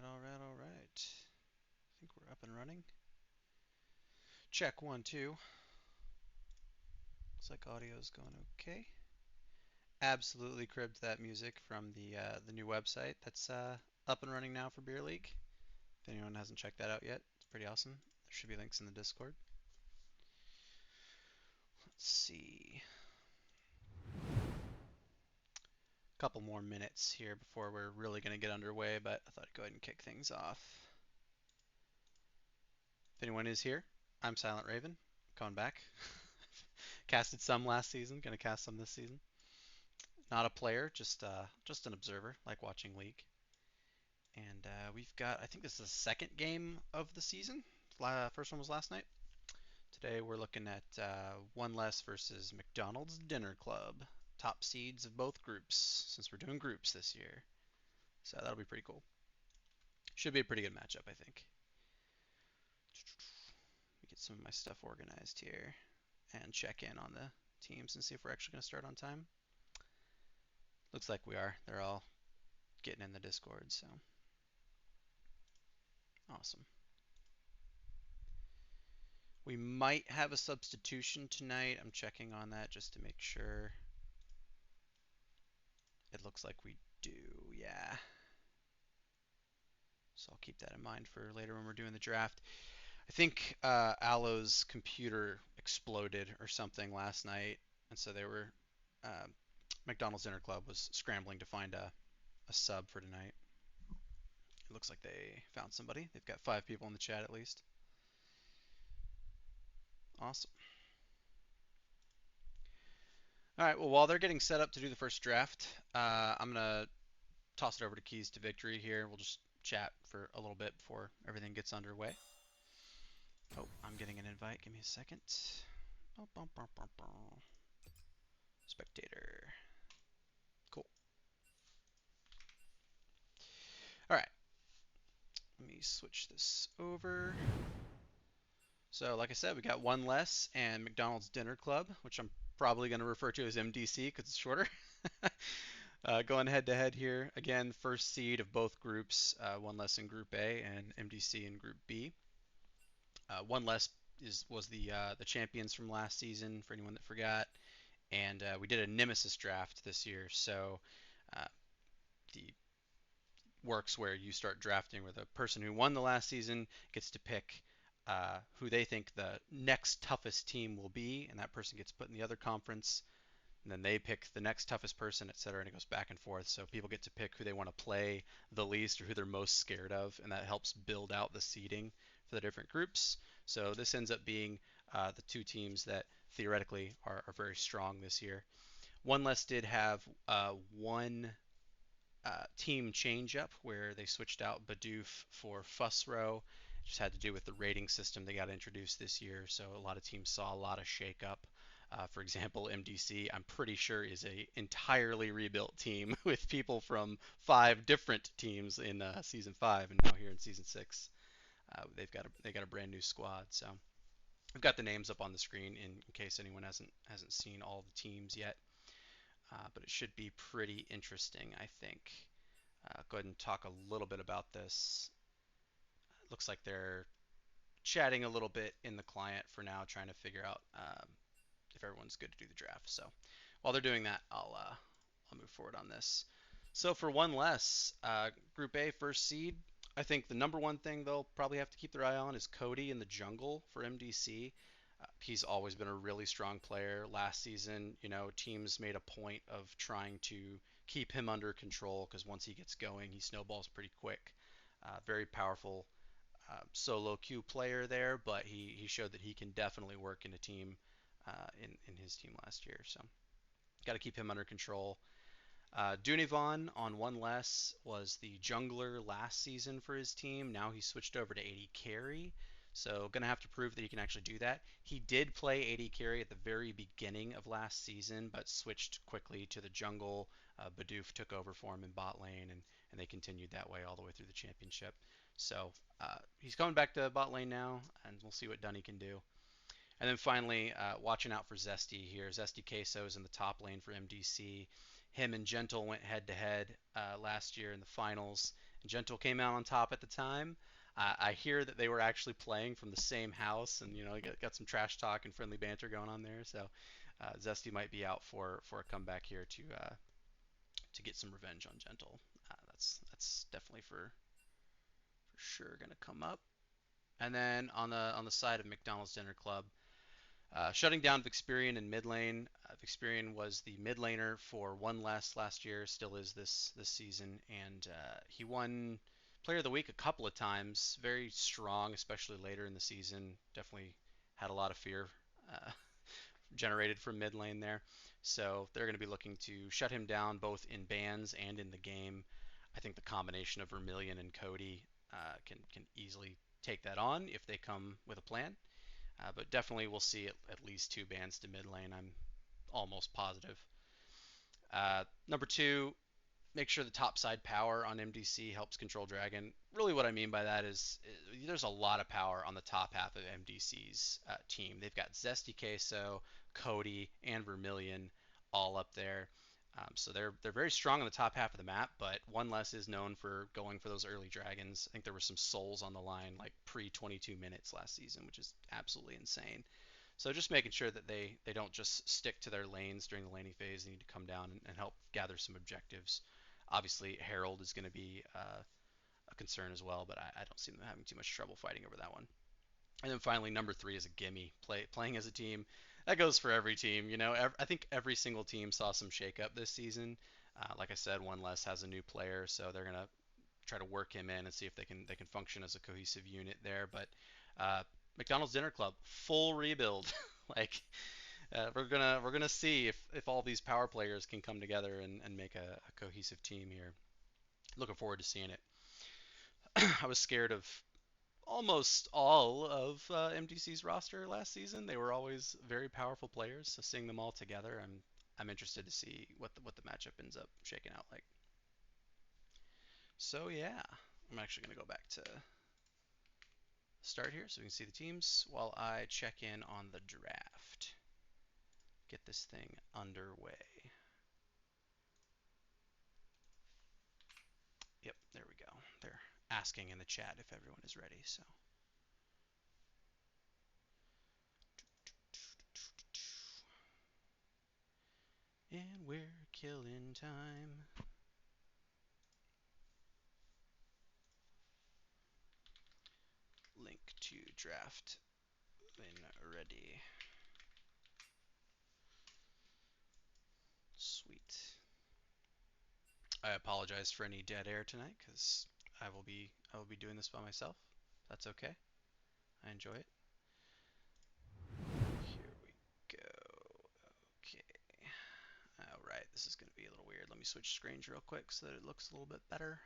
All right. I think we're up and running. Check 1, 2. Looks like audio's going okay. Absolutely cribbed that music from the new website that's up and running now for Beer League. If anyone hasn't checked that out yet, it's pretty awesome. There should be links in the Discord. Let's see. A couple more minutes here before we're really going to get underway, but I thought I'd go ahead and kick things off. If anyone is here, I'm Silent Raven. Coming back. Casted some last season, gonna cast some this season. Not a player, just an observer, like watching League. And we've got, I think this is the second game of the season. First one was last night. Today we're looking at One Less versus McDonald's Dinner Club. Top seeds of both groups, since we're doing groups this year. So that'll be pretty cool. Should be a pretty good matchup, I think. Let me get some of my stuff organized here and check in on the teams and see if we're actually going to start on time. Looks like we are. They're all getting in the Discord, so awesome. We might have a substitution tonight. I'm checking on that just to make sure. It looks like we do, yeah. So I'll keep that in mind for later when we're doing the draft. I think Alo's computer exploded or something last night, and so they were uh, McDonald's Dinner Club was scrambling to find a sub for tonight. It looks like they found somebody. They've got 5 people in the chat at least. Awesome. All right. Well, while they're getting set up to do the first draft, I'm gonna toss it over to Keys to Victory here. We'll just chat for a little bit before everything gets underway. Oh, I'm getting an invite. Give me a second. Spectator. Cool. All right. Let me switch this over. So, like I said, we got One Less and McDonald's Dinner Club, which I'm probably going to refer to as MDC because it's shorter. Going head to head here. Again, first seed of both groups, One Less in Group A and MDC in Group B. One Less was the champions from last season, for anyone that forgot. And we did a Nemesis draft this year, so the works where you start drafting where the person who won the last season gets to pick who they think the next toughest team will be, and that person gets put in the other conference, and then they pick the next toughest person, etc., and it goes back and forth. So people get to pick who they want to play the least or who they're most scared of, and that helps build out the seeding for the different groups. So this ends up being the two teams that theoretically are very strong this year. One Less did have one team change up where they switched out Bidoof for Fussrow. It just had to do with the rating system that got introduced this year, so a lot of teams saw a lot of shakeup. For example, MDC, I'm pretty sure, is a entirely rebuilt team with people from 5 different teams in season 5, and now here in season 6, they got a brand new squad. So I've got the names up on the screen in case anyone hasn't seen all the teams yet. But it should be pretty interesting, I think. Go ahead and talk a little bit about this. It looks like they're chatting a little bit in the client for now, trying to figure out if everyone's good to do the draft. So while they're doing that, I'll move forward on this. So for One Less, Group A first seed, I think the number one thing they'll probably have to keep their eye on is Cody in the jungle for MDC. He's always been a really strong player. Last season, teams made a point of trying to keep him under control because once he gets going, he snowballs pretty quick. Very powerful solo queue player there, but he showed that he can definitely work in a team in his team last year. So got to keep him under control. Dunivon on One Less was the jungler last season for his team. Now he's switched over to AD carry. So going to have to prove that he can actually do that. He did play AD carry at the very beginning of last season, but switched quickly to the jungle. Bidoof took over for him in bot lane, and they continued that way all the way through the championship. So he's coming back to bot lane now, and we'll see what Dunny can do. And then finally, watching out for Zesty here. Zesty Queso is in the top lane for MDC. Him and Gentle went head to head last year in the finals, Gentle came out on top at the time. I hear that they were actually playing from the same house, and got some trash talk and friendly banter going on there. So Zesty might be out for a comeback here to get some revenge on Gentle. That's definitely for sure gonna come up. And then on the side of McDonald's Dinner Club, shutting down Vixperian in mid lane. Vixperian was the mid laner for one last year, still is this season, and he won Player of the Week a couple of times. Very strong, especially later in the season. Definitely had a lot of fear uh, generated from mid lane there. So they're going to be looking to shut him down both in bans and in the game. I think the combination of Vermilion and Cody can easily take that on if they come with a plan. But definitely we'll see at least two bans to mid lane. I'm almost positive. Number two, make sure the top side power on MDC helps control Dragon. Really, what I mean by that is there's a lot of power on the top half of MDC's team. They've got Zesty Queso, Cody, and Vermilion all up there. So they're very strong on the top half of the map, but One Less is known for going for those early dragons. I think there were some souls on the line like pre 22 minutes last season, which is absolutely insane. So just making sure that they don't just stick to their lanes during the laning phase. They need to come down and help gather some objectives. Obviously, Herald is going to be a concern as well, but I don't see them having too much trouble fighting over that one. And then finally, number three is a gimme. Playing as a team. That goes for every team. I think every single team saw some shakeup this season. Like I said, One Less has a new player, so they're gonna try to work him in and see if they can function as a cohesive unit there. But McDonald's Dinner Club, full rebuild. like we're gonna see if all these power players can come together and make a cohesive team here. Looking forward to seeing it. I was scared of almost all of MDC's roster last season. They were always very powerful players, so seeing them all together, I'm interested to see what the matchup ends up shaking out like. So yeah, I'm actually gonna go back to start here so we can see the teams while I check in on the draft. Get this thing underway. Yep, there we go. They're asking in the chat if everyone is ready, so. And we're killing time. Link to draft when ready. Sweet. I apologize for any dead air tonight because I will be doing this by myself. That's okay. I enjoy it. Here we go. Okay. All right. This is going to be a little weird. Let me switch screens real quick so that it looks a little bit better.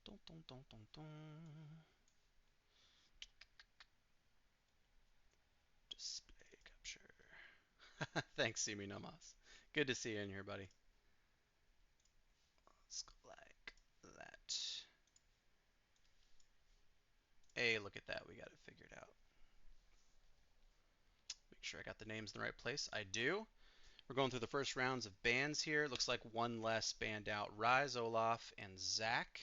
Dun, dun, dun, dun, dun. Display capture. Thanks, Simi Namas. Good to see you in here, buddy. Let's go like that. Hey, look at that. We got it figured out. Make sure I got the names in the right place. I do. We're going through the first rounds of bans here. It looks like one less banned out. Rise, Olaf, and Zach.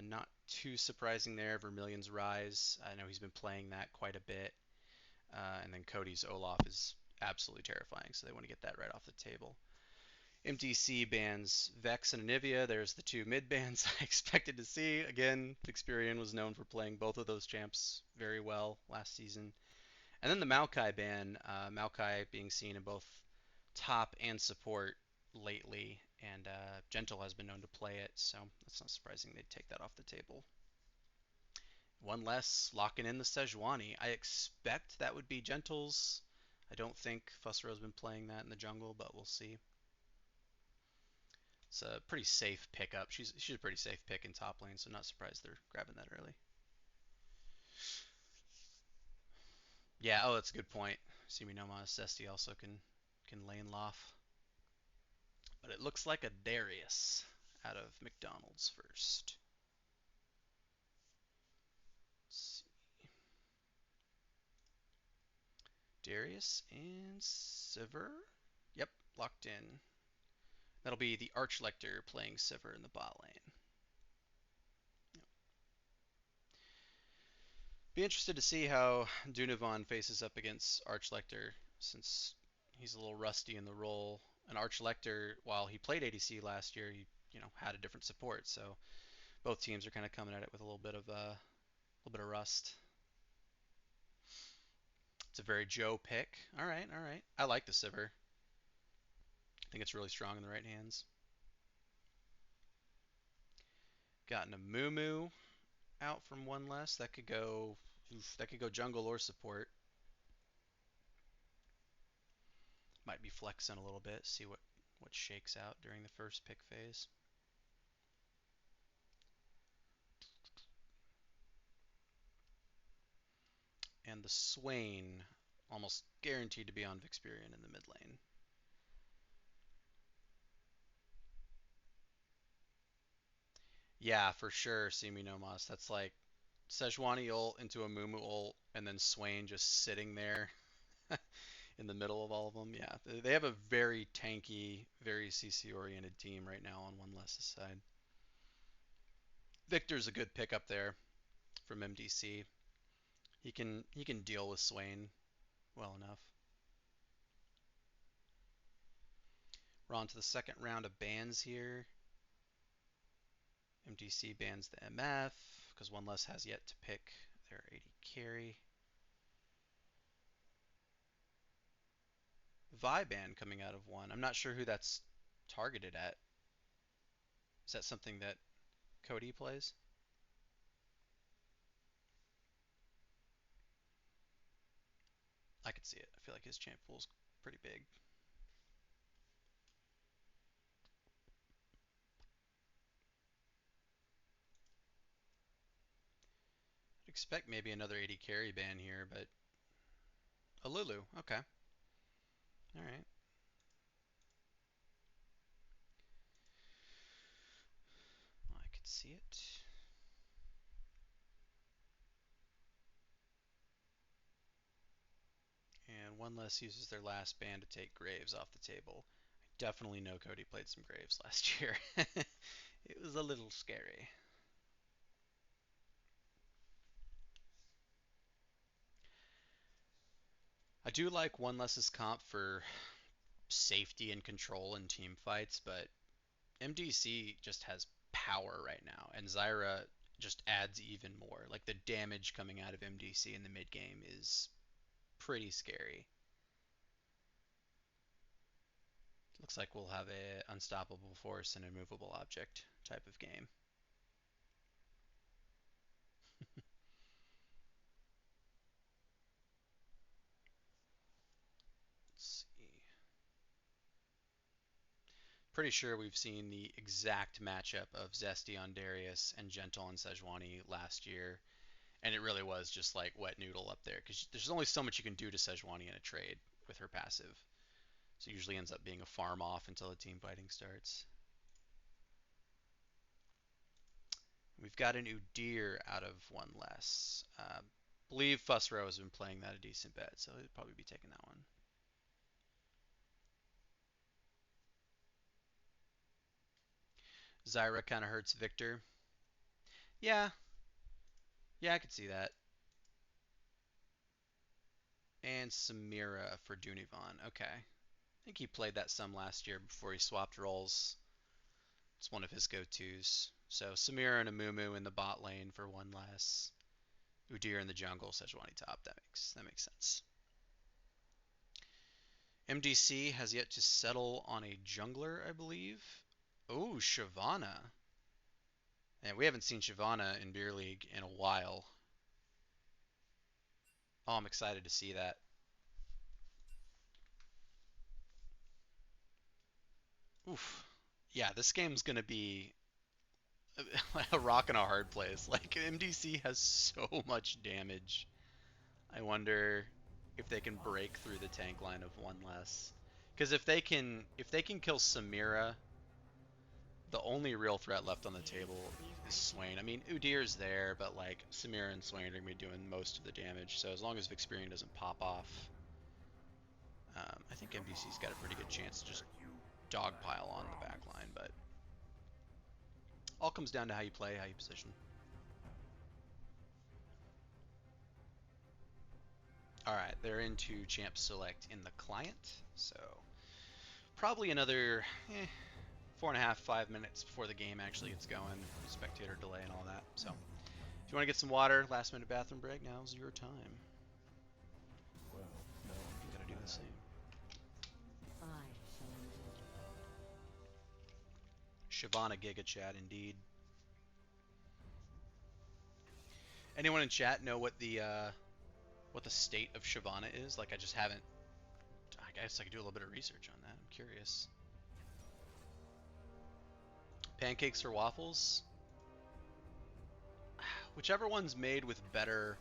Not too surprising there. Vermilion's Rise. I know he's been playing that quite a bit. And then Cody's Olaf is absolutely terrifying, so they want to get that right off the table. MDC bans Vex and Anivia. There's the two mid bans I expected to see. Again, Experian was known for playing both of those champs very well last season. And then the Maokai ban, Maokai being seen in both top and support lately, and Gentle has been known to play it, so that's not surprising they'd take that off the table. One less, locking in the Sejuani. I expect that would be Gentle's. I don't think Fusro's been playing that in the jungle, but we'll see. It's a pretty safe pickup. She's a pretty safe pick in top lane, so not surprised they're grabbing that early. Yeah, oh, that's a good point. Suminoma Cesti also can lane Loft. But it looks like a Darius out of McDonald's first. Let's see. Darius and Sivir. Yep, locked in. That'll be the Archlector playing Sivir in the bot lane. Be interested to see how Dunovan faces up against Archlector, since he's a little rusty in the role. And Archlector, while he played ADC last year, he had a different support. So both teams are kind of coming at it with a little bit of rust. It's a very Joe pick. All right, all right. I like the Sivir. I think it's really strong in the right hands. Got a Moo out from one less. That could go. Oof, that could go jungle or support. Might be flexing a little bit. See what shakes out during the first pick phase. And the Swain almost guaranteed to be on Vixperion in the mid lane. Yeah, for sure, Simi no Mas. That's like Sejuani ult into a Mumu ult, and then Swain just sitting there in the middle of all of them. Yeah, they have a very tanky, very CC oriented team right now on one less side. Victor's a good pickup there from MDC. He can deal with Swain well enough. We're on to the second round of bans here. MDC bans the MF because one less has yet to pick their AD carry. Vi ban coming out of one. I'm not sure who that's targeted at. Is that something that Cody plays? I could see it. I feel like his champ pool's pretty big. I'd expect maybe another AD carry ban here, but a Lulu. Okay. All right. I could see it. And one less uses their last ban to take Graves off the table. I definitely know Cody played some Graves last year. It was a little scary. I do like one less's comp for safety and control in team fights, but MDC just has power right now, and Zyra just adds even more. Like the damage coming out of MDC in the mid game is pretty scary. Looks like we'll have a unstoppable force and immovable object type of game. Let's see. Pretty sure we've seen the exact matchup of Zesty on Darius and Gentle on Sejuani last year, and it really was just like wet noodle up there because there's only so much you can do to Sejuani in a trade with her passive. So it usually ends up being a farm off until the team fighting starts. We've got an Udyr out of one less. Believe Fussrow has been playing that a decent bet, so he'd probably be taking that one. Zyra kind of hurts Victor. Yeah, yeah, I could see that. And Samira for Dunivan. Okay. I think he played that some last year before he swapped roles. It's one of his go-tos. So Samira and Amumu in the bot lane for one less. Udyr in the jungle, Sejuani top. That makes sense. MDC has yet to settle on a jungler, I believe. Oh, Shyvana. And we haven't seen Shyvana in Beer League in a while. Oh, I'm excited to see that. Oof. Yeah, this game's gonna be a rock and a hard place. Like MDC has so much damage. I wonder if they can break through the tank line of one less. Because if they can kill Samira, the only real threat left on the table is Swain. I mean, Udyr's there, but like Samira and Swain are gonna be doing most of the damage. So as long as Vixperion doesn't pop off, I think MDC's got a pretty good chance to just dogpile on the back line. But all comes down to how you play, how you position. All right, they're into champ select in the client, so probably another 4.5, 5 minutes before the game actually gets going. Spectator delay and all that. So if you want to get some water, last minute bathroom break, now's your time. Well, no, You gotta do the same. I shall endure. Shyvana Giga Chat, indeed. Anyone in chat know what the state of Shyvana is? Like, I just haven't. I guess I could do a little bit of research on that. I'm curious. Pancakes or waffles? Whichever one's made with better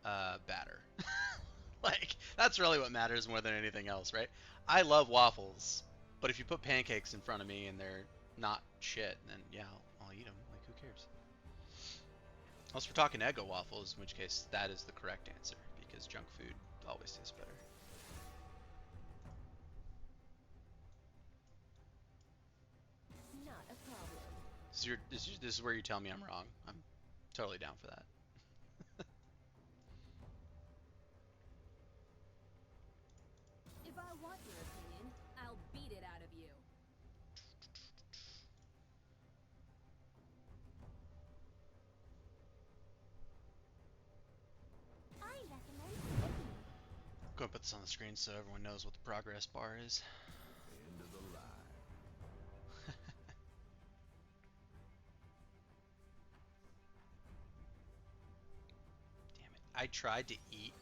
batter. Like, that's really what matters more than anything else, right? I love waffles, but if you put pancakes in front of me and they're not shit, then yeah, I'll eat them. Like, who cares? Unless we're talking Eggo waffles, in which case that is the correct answer, because junk food always tastes better. Not a problem. This is where you tell me I'm wrong. I'm totally down for that. If I want your opinion, I'll beat it out of you. I recommend cooking. Go and put this on the screen so everyone knows what the progress bar is. end of the line. Damn it. I tried to eat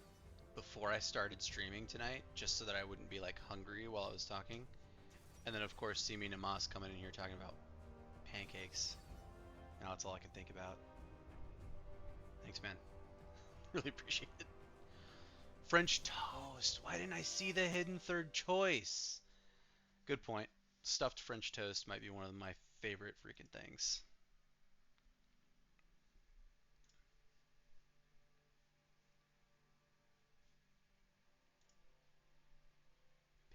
before I started streaming tonight, just so that I wouldn't be like hungry while I was talking. And then of course Simi Namas coming in here talking about pancakes. Now that's all I can think about. Thanks, man. Really appreciate it. French toast. Why didn't I see the hidden third choice? Good point. Stuffed French toast might be one of my favorite freaking things.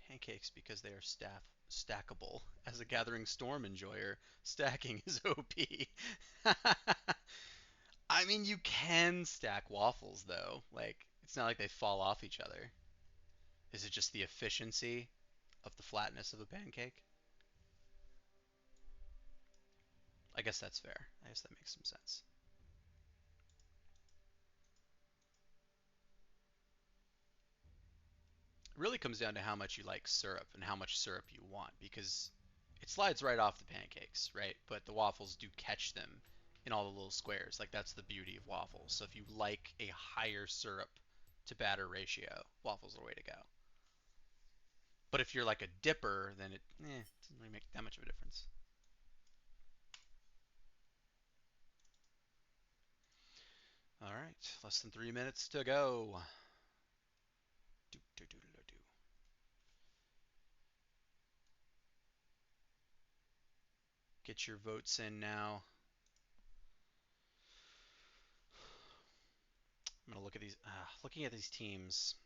Pancakes because they are stackable. As a Gathering Storm enjoyer, stacking is OP. I mean, you can stack waffles though. Like, it's not like they fall off each other. Is it just the efficiency of the flatness of a pancake? I guess that's fair. I guess that makes some sense. It really comes down to how much you like syrup and how much syrup you want, because it slides right off the pancakes, right? But the waffles do catch them in all the little squares. Like, that's the beauty of waffles. So if you like a higher syrup to batter ratio, waffles are the way to go. But if you're like a dipper, then it doesn't really make that much of a difference. All right, less than 3 minutes to go. Do, do, do, do, do. Get your votes in now. I'm gonna look at these. Looking at these teams,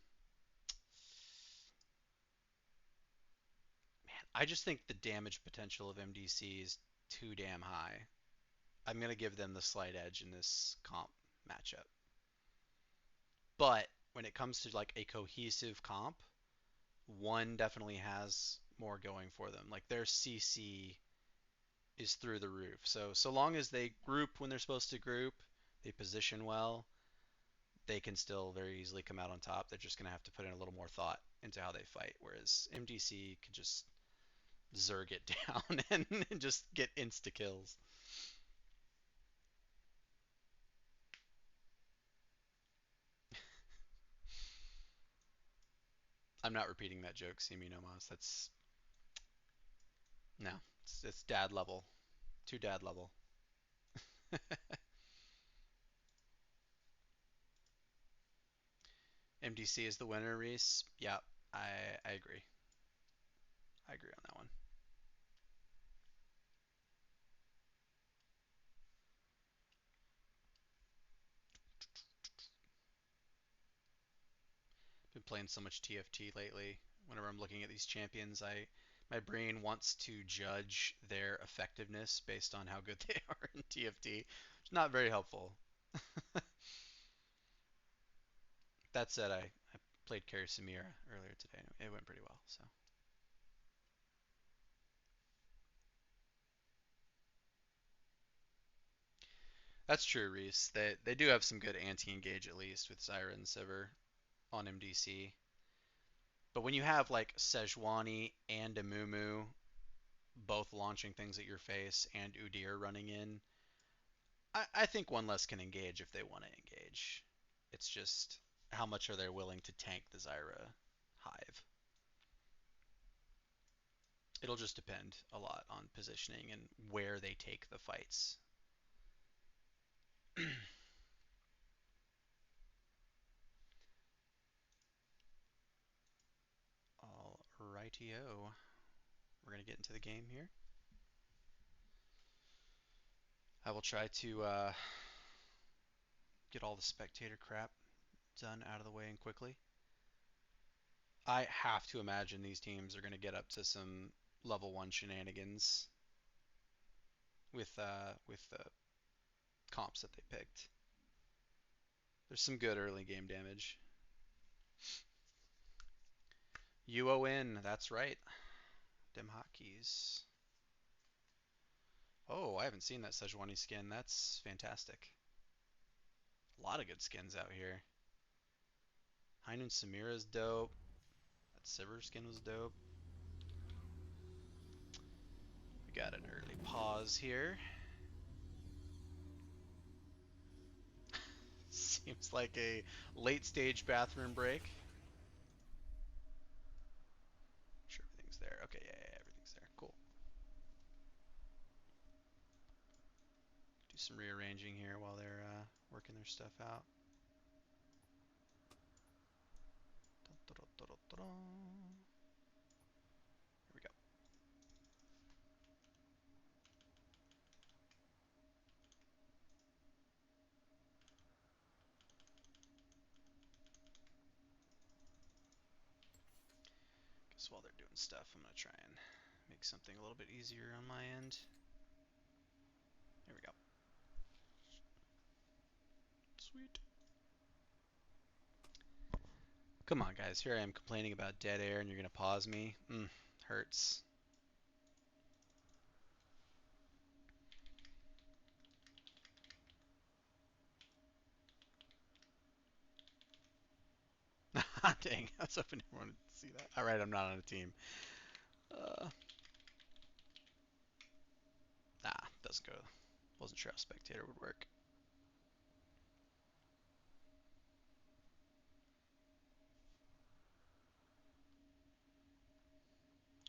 man, I just think the damage potential of MDC is too damn high. I'm gonna give them the slight edge in this comp matchup. But when it comes to like a cohesive comp, one definitely has more going for them. Like, their CC is through the roof. So long as they group when they're supposed to group, they position well, they can still very easily come out on top. They're just gonna have to put in a little more thought into how they fight. Whereas MDC can just zerg it down and just get insta kills. I'm not repeating that joke, Simi Nomas. That's no, it's dad level, too dad level. MDC is the winner, Reese. Yeah, I I agree. I agree on that one. Been playing so much TFT lately. Whenever I'm looking at these champions, I my brain wants to judge their effectiveness based on how good they are in TFT. It's not very helpful. That said, I played Carrie Samira earlier today. It went pretty well. So that's true, Reese. They do have some good anti-engage at least with Zyra and Sivir on MDC. But when you have like Sejuani and Amumu both launching things at your face and Udyr running in, I think one less can engage if they want to engage. It's just how much are they willing to tank the Zyra hive? It'll just depend a lot on positioning and where they take the fights. Alrightio. We're going to get into the game here. I will try to get all the spectator crap done out of the way and quickly. I have to imagine these teams are going to get up to some level 1 shenanigans with the comps that they picked. There's some good early game damage. UON, that's right. Dim hotkeys. Oh, I haven't seen that Sejuani skin. That's fantastic. A lot of good skins out here. Heinun Samira's dope. That Sivir skin was dope. We got an early pause here. Seems like a late stage bathroom break. Sure, everything's there. Okay, yeah, everything's there. Cool. Do some rearranging here while they're working their stuff out. Here we go. Guess while they're doing stuff, I'm going to try and make something a little bit easier on my end. There we go. Sweet. Come on, guys. Here I am complaining about dead air, and you're going to pause me. Hurts. Dang, I was hoping everyone would see that. Alright, I'm not on a team. Uh, doesn't go. Wasn't sure how spectator would work.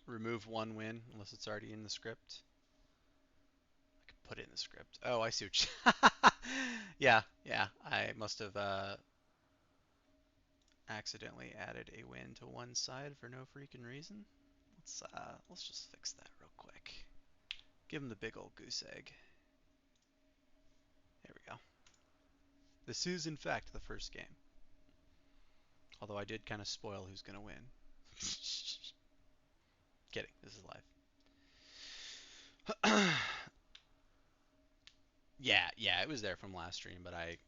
Remove one win unless it's already in the script. I could put it in the script. Oh, I see what you... Yeah, I must have accidentally added a win to one side for no freaking reason. Let's just fix that real quick. Give him the big old goose egg. There we go. This is in fact the first game. Although I did kind of spoil who's gonna win. Kidding. This is live. Yeah, it was there from last stream, but I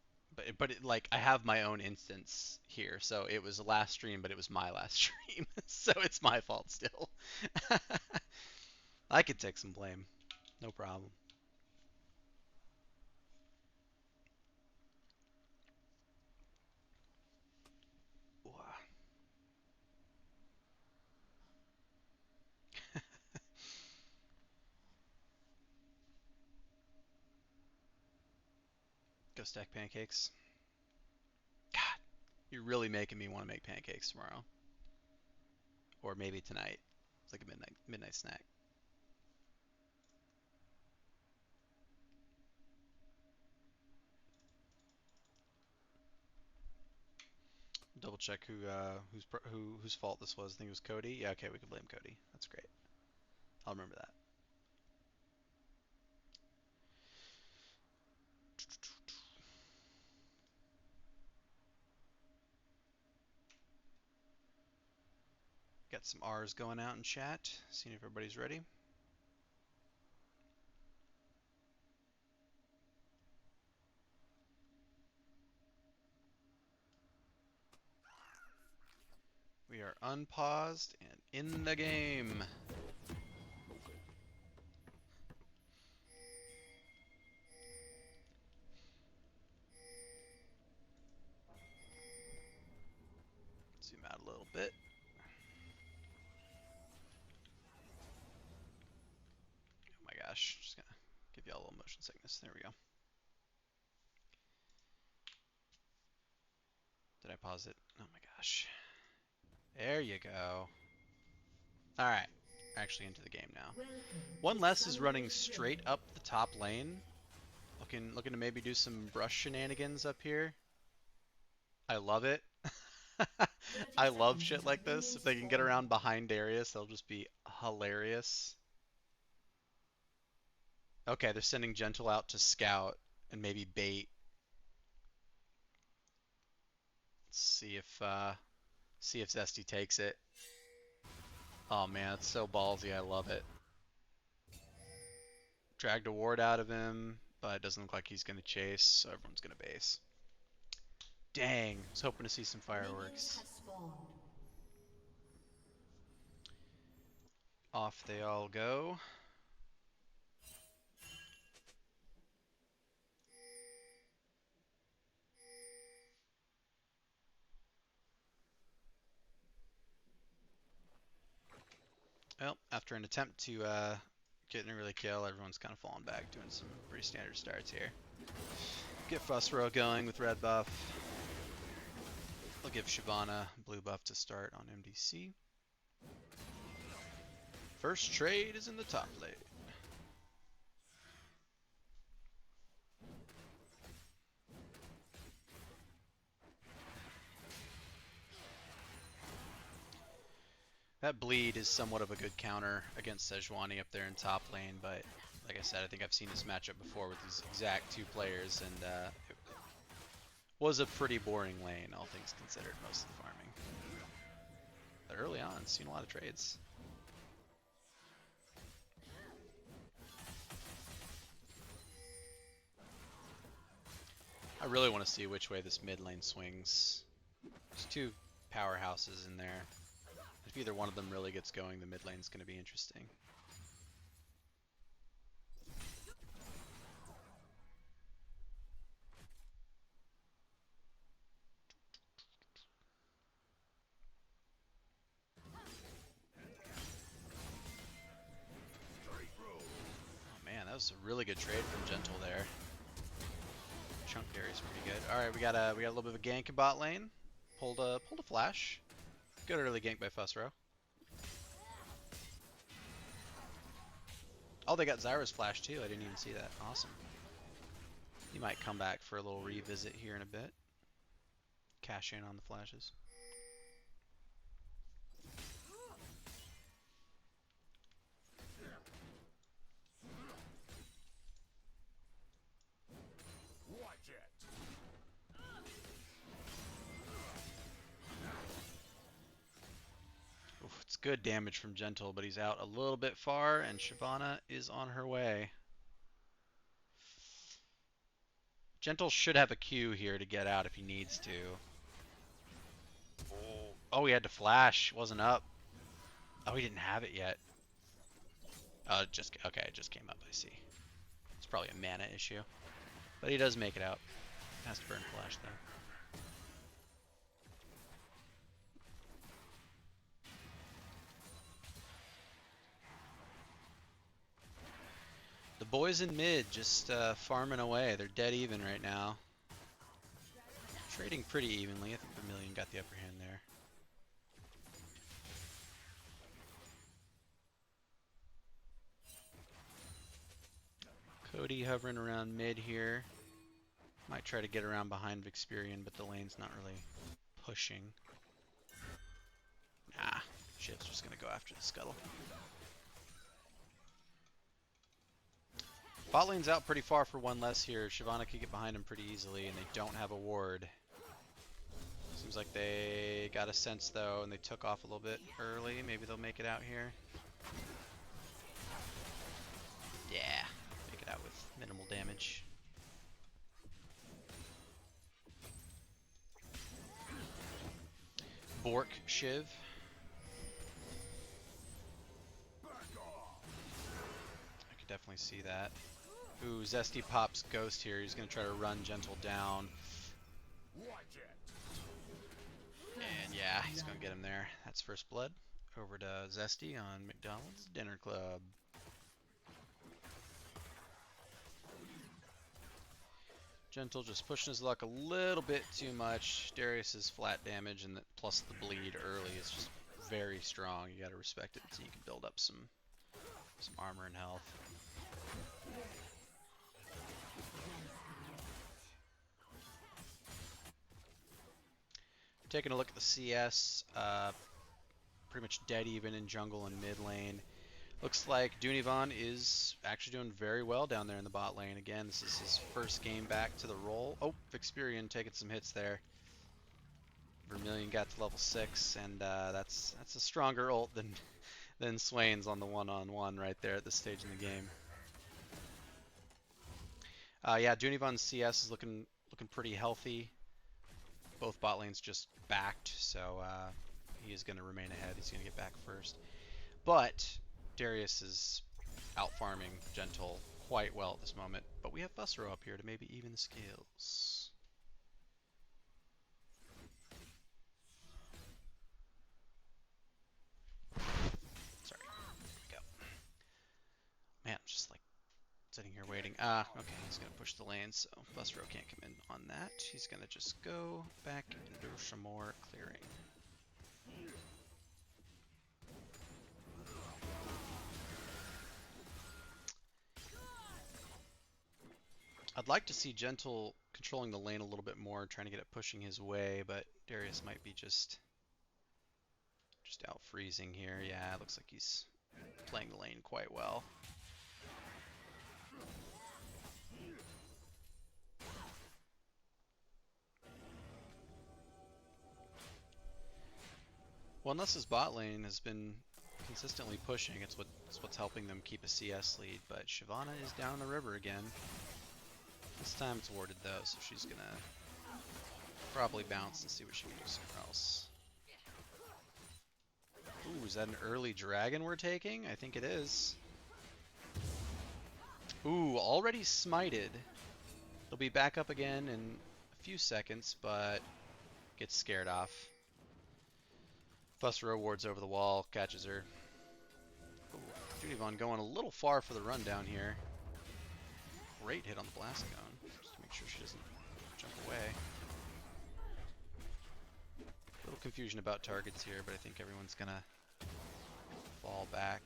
have my own instance here, so it was last stream, but it was my last stream, so it's my fault still. I could take some blame, no problem. Go stack pancakes. God, you're really making me want to make pancakes tomorrow, or maybe tonight. It's like a midnight snack. Double check whose fault this was. I think it was Cody. Yeah, okay, we can blame Cody. That's great. I'll remember that. Got some R's going out in chat. Seeing if everybody's ready. We are unpaused and in the game. Zoom out a little bit. Oh my gosh, just gonna give you all a little motion sickness. There we go. Did I pause it? Oh my gosh. There you go. Alright, actually into the game now. One less is running straight up the top lane. Looking to maybe do some brush shenanigans up here. I love it. I love shit like this. If they can get around behind Darius, they'll just be hilarious. Okay, they're sending Gentle out to scout and maybe bait. Let's see if Zesty takes it. Oh man, it's so ballsy. I love it. Dragged a ward out of him, but it doesn't look like he's gonna chase, so everyone's gonna base. Dang, I was hoping to see some fireworks. Off they all go. Well, after an attempt to get an early kill, everyone's kind of falling back, doing some pretty standard starts here. Get Fusro going with red buff. I'll give Shyvana blue buff to start on MDC. First trade is in the top lane. That bleed is somewhat of a good counter against Sejuani up there in top lane, but like I said, I think I've seen this matchup before with these exact two players, and it was a pretty boring lane, all things considered, most of the farming. But early on, seen a lot of trades. I really want to see which way this mid lane swings. There's two powerhouses in there. If either one of them really gets going, the mid lane's going to be interesting. Oh man, that was a really good trade from Gentle there. Chunk Dairy's pretty good. All right, we got a little bit of a gank in bot lane. Pulled a flash. Good early gank by Fusro. Oh, they got Zyra's flash too. I didn't even see that. Awesome. He might come back for a little revisit here in a bit. Cash in on the flashes. Oof, it's good damage from Gentle, but he's out a little bit far, and Shyvana is on her way. Gentle should have a Q here to get out if he needs to. Oh, he had to flash. Wasn't up. Oh, he didn't have it yet. Okay, it just came up. I see. It's probably a mana issue, but he does make it out. Has to burn flash though. The boys in mid just farming away. They're dead even right now. Trading pretty evenly. I think Vermilion got the upper hand there. Cody hovering around mid here. Might try to get around behind Vixperian, but the lane's not really pushing. Nah, Shiv's just gonna go after the scuttle. Bot lane's out pretty far for one less here. Shyvana could get behind him pretty easily, and they don't have a ward. Seems like they got a sense though, and they took off a little bit early. Maybe they'll make it out here. Yeah, make it out with minimal damage. Bork Shiv. definitely see that. Ooh, Zesty pops Ghost here. He's going to try to run Gentle down. Watch it. And yeah, he's going to get him there. That's first blood. Over to Zesty on McDonald's Dinner Club. Gentle just pushing his luck a little bit too much. Darius's flat damage and plus the bleed early is just very strong. You got to respect it so you can build up some armor and health. Taking a look at the CS, pretty much dead even in jungle and mid lane. Looks like Dunivan is actually doing very well down there in the bot lane. Again, this is his first game back to the role. Oh, Vixperion taking some hits there. Vermilion got to level 6, and that's a stronger ult than Swain's on the one-on-one right there at this stage in the game. Yeah, Dunivan's CS is looking pretty healthy. Both bot lanes just backed, so he is going to remain ahead. He's going to get back first. But Darius is out farming Gentle quite well at this moment. But we have Bussero up here to maybe even the scales. Sorry. There we go. Man, I'm just like sitting here waiting. Okay, he's going to push the lane, so Bussero can't come in on that. He's going to just go back and do some more clearing. I'd like to see Gentle controlling the lane a little bit more, trying to get it pushing his way, but Darius might be just out freezing here. Yeah, it looks like he's playing the lane quite well. Well, unless his bot lane has been consistently pushing, it's what's helping them keep a CS lead, but Shyvana is down the river again. This time it's warded though, so she's gonna probably bounce and see what she can do somewhere else. Ooh, is that an early dragon we're taking? I think it is. Ooh, already smited. They'll be back up again in a few seconds, but gets scared off. Bussero wards over the wall, catches her. Ooh, Dunivan going a little far for the rundown here. Great hit on the blast cone, just to make sure she doesn't jump away. A little confusion about targets here, but I think everyone's gonna fall back.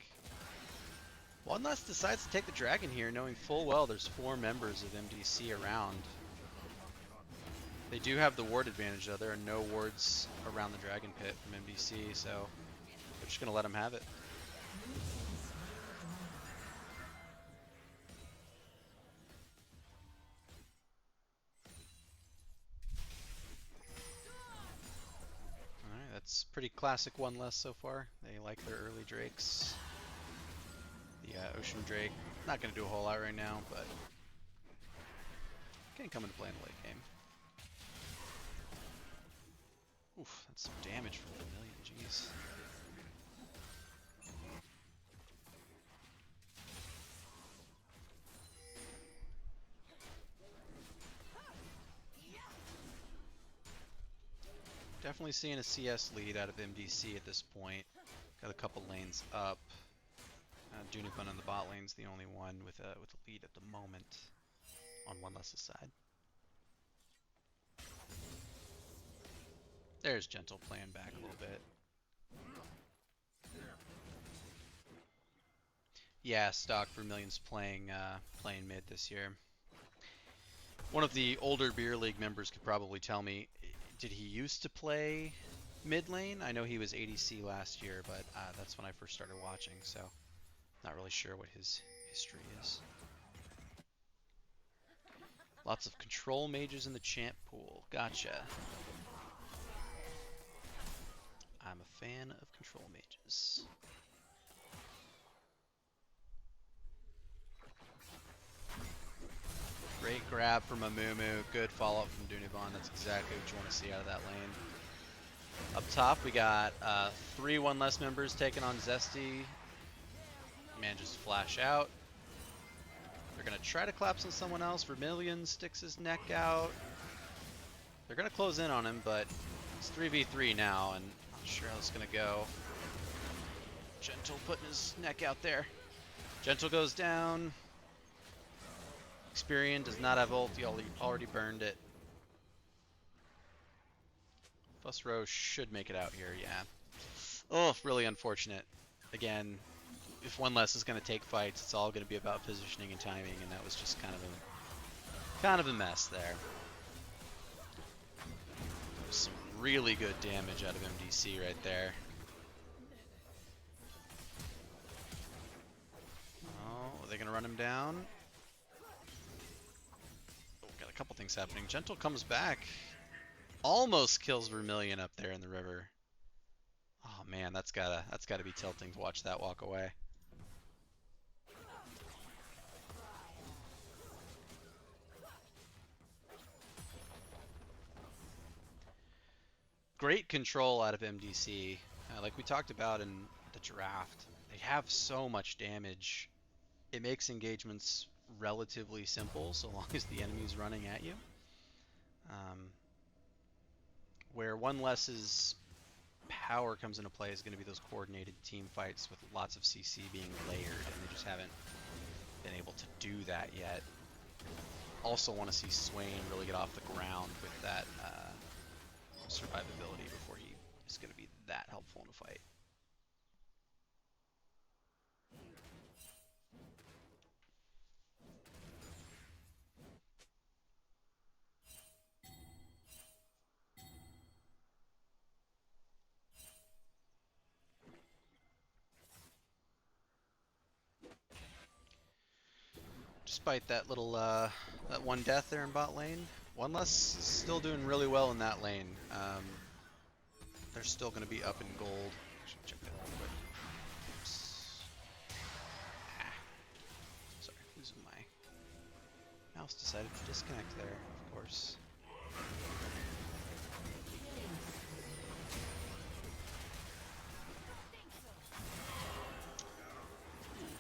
One Less decides to take the dragon here, knowing full well there's 4 members of MDC around. They do have the ward advantage though. There are no wards around the dragon pit from MDC, so they're just gonna let him have it. Alright, that's pretty classic One Less so far. They like their early drakes. The Ocean Drake, not going to do a whole lot right now, but can come into play in the late game. Oof, that's some damage from Vermilion, jeez. Definitely seeing a CS lead out of MDC at this point. Got a couple lanes up. Dunivan on the bot lane's the only one with a lead at the moment on One Less's side. There's Gentle playing back a little bit. Yeah, stock Vermilion's playing mid this year. One of the older Beer League members could probably tell me, did he used to play mid lane? I know he was ADC last year, but that's when I first started watching, so not really sure what his history is. Lots of control mages in the champ pool. Gotcha. I'm a fan of control mages. Great grab from Amumu. Good follow-up from Dunivan. That's exactly what you want to see out of that lane. Up top, we got 3 One Less members taking on Zesty. Man, just flash out. They're going to try to collapse on someone else. Vermilion sticks his neck out. They're going to close in on him, but it's 3v3 now, and I'm not sure how it's going to go. Gentle putting his neck out there. Gentle goes down. Experian does not have ult. He already burned it. Fusro should make it out here, yeah. Oh, really unfortunate. Again, if one less is going to take fights, it's all going to be about positioning and timing, and that was just kind of a mess there. Some really good damage out of MDC right there. Oh, are they going to run him down? Oh, got a couple things happening. Gentle comes back. Almost kills Vermilion up there in the river. Oh man, that's gotta be tilting to watch that walk away. Great control out of MDC. Like we talked about in the draft, they have so much damage. It makes engagements relatively simple so long as the enemy's running at you. Where one less's power comes into play is going to be those coordinated team fights with lots of CC being layered, and they just haven't been able to do that yet. Also want to see Swain really get off the ground with that survivability before he is going to be that helpful in a fight. Despite that little that one death there in bot lane, one less is still doing really well in that lane. They're still going to be up in gold. Actually, check that real quick. Oops. Sorry, losing my mouse. Decided to disconnect there, of course.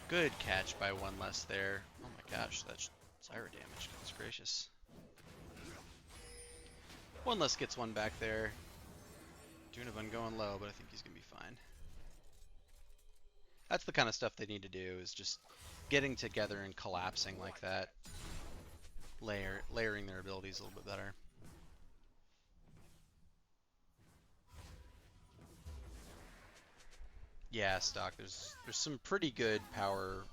Good catch by one less there. Oh my gosh, that's Zyra damage. Goodness gracious. One less gets one back there. Dunovan going low, but I think he's going to be fine. That's the kind of stuff they need to do, is just getting together and collapsing like that. Layering their abilities a little bit better. Yeah, Stock, there's some pretty good power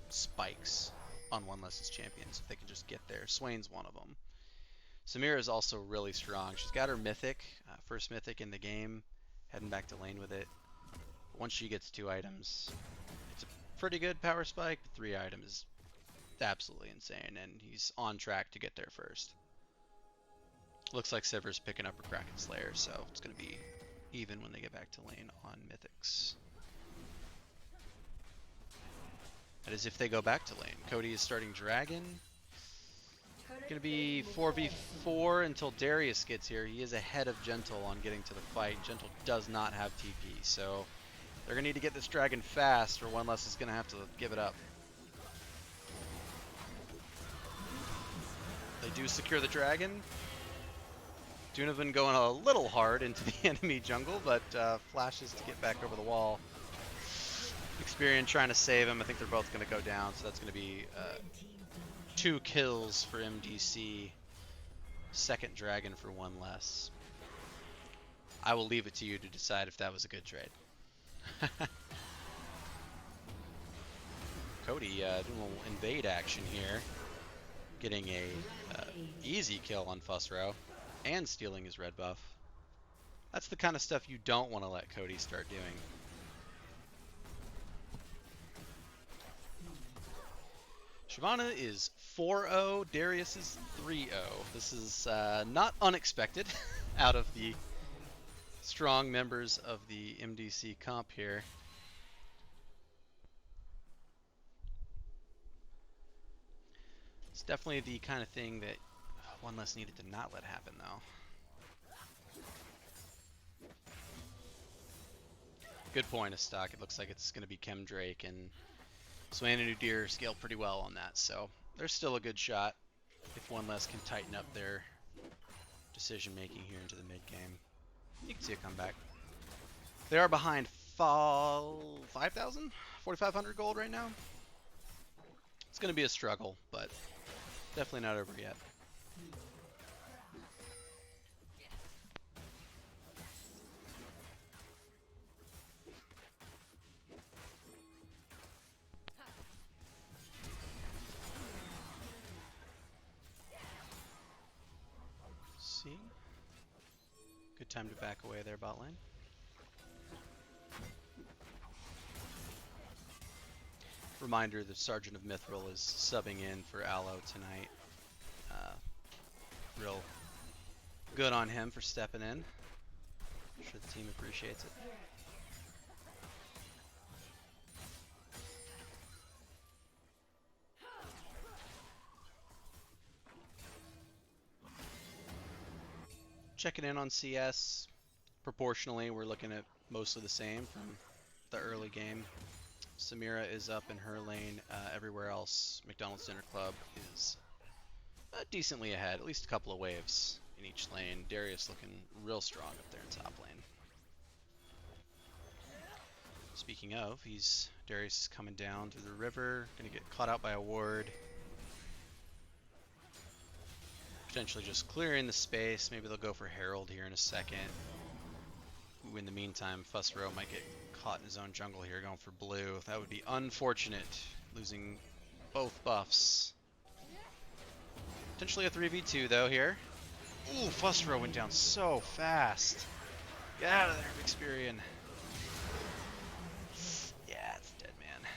spikes on one less's champions if they can just get there. Swain's one of them. Samira is also really strong. She's got her mythic, first mythic in the game, heading back to lane with it. Once she gets 2 items, it's a pretty good power spike, but 3 items is absolutely insane, and he's on track to get there first. Looks like Sivir's picking up her Kraken Slayer, so it's going to be even when they get back to lane on mythics. That is if they go back to lane. Cody is starting Dragon. Going to be 4v4 until Darius gets here. He is ahead of Gentle on getting to the fight. Gentle does not have TP, so they're going to need to get this Dragon fast, or one less is going to have to give it up. They do secure the Dragon. Dunovan going a little hard into the enemy jungle, but flashes to get back over the wall. Experian trying to save him. I think they're both going to go down, so that's going to be 2 kills for MDC. Second Dragon for one less. I will leave it to you to decide if that was a good trade. Cody doing a little invade action here. Getting a easy kill on Fusro. And stealing his red buff. That's the kind of stuff you don't want to let Cody start doing. Shyvana is 4-0, Darius is 3-0. This is not unexpected out of the strong members of the MDC comp here. It's definitely the kind of thing that one less needed to not let happen, though. Good point of stock. It looks like it's going to be Chem Drake and Swain and Udyr scale pretty well on that, so there's still a good shot if one less can tighten up their decision making here into the mid game. You can see a comeback. They are behind 5,000? 4,500 gold right now. It's going to be a struggle, but definitely not over yet. See? Good time to back away there, bot lane. Reminder, the Sergeant of Mithril is subbing in for Aloe tonight. Real good on him for stepping in. I'm sure the team appreciates it. Checking in on CS. Proportionally, we're looking at mostly the same from the early game. Samira is up in her lane. Everywhere else, McDonald's Dinner Club is decently ahead, at least a couple of waves in each lane. Darius looking real strong up there in top lane. Speaking of, Darius is coming down through the river, gonna get caught out by a ward. Potentially just clearing the space. Maybe they'll go for Herald here in a second. Ooh, in the meantime, Fussrow might get caught in his own jungle here, going for blue. That would be unfortunate, losing both buffs. Potentially a 3v2 though here. Ooh, Fussrow went down so fast. Get out of there, Experian. Yeah, it's dead, man.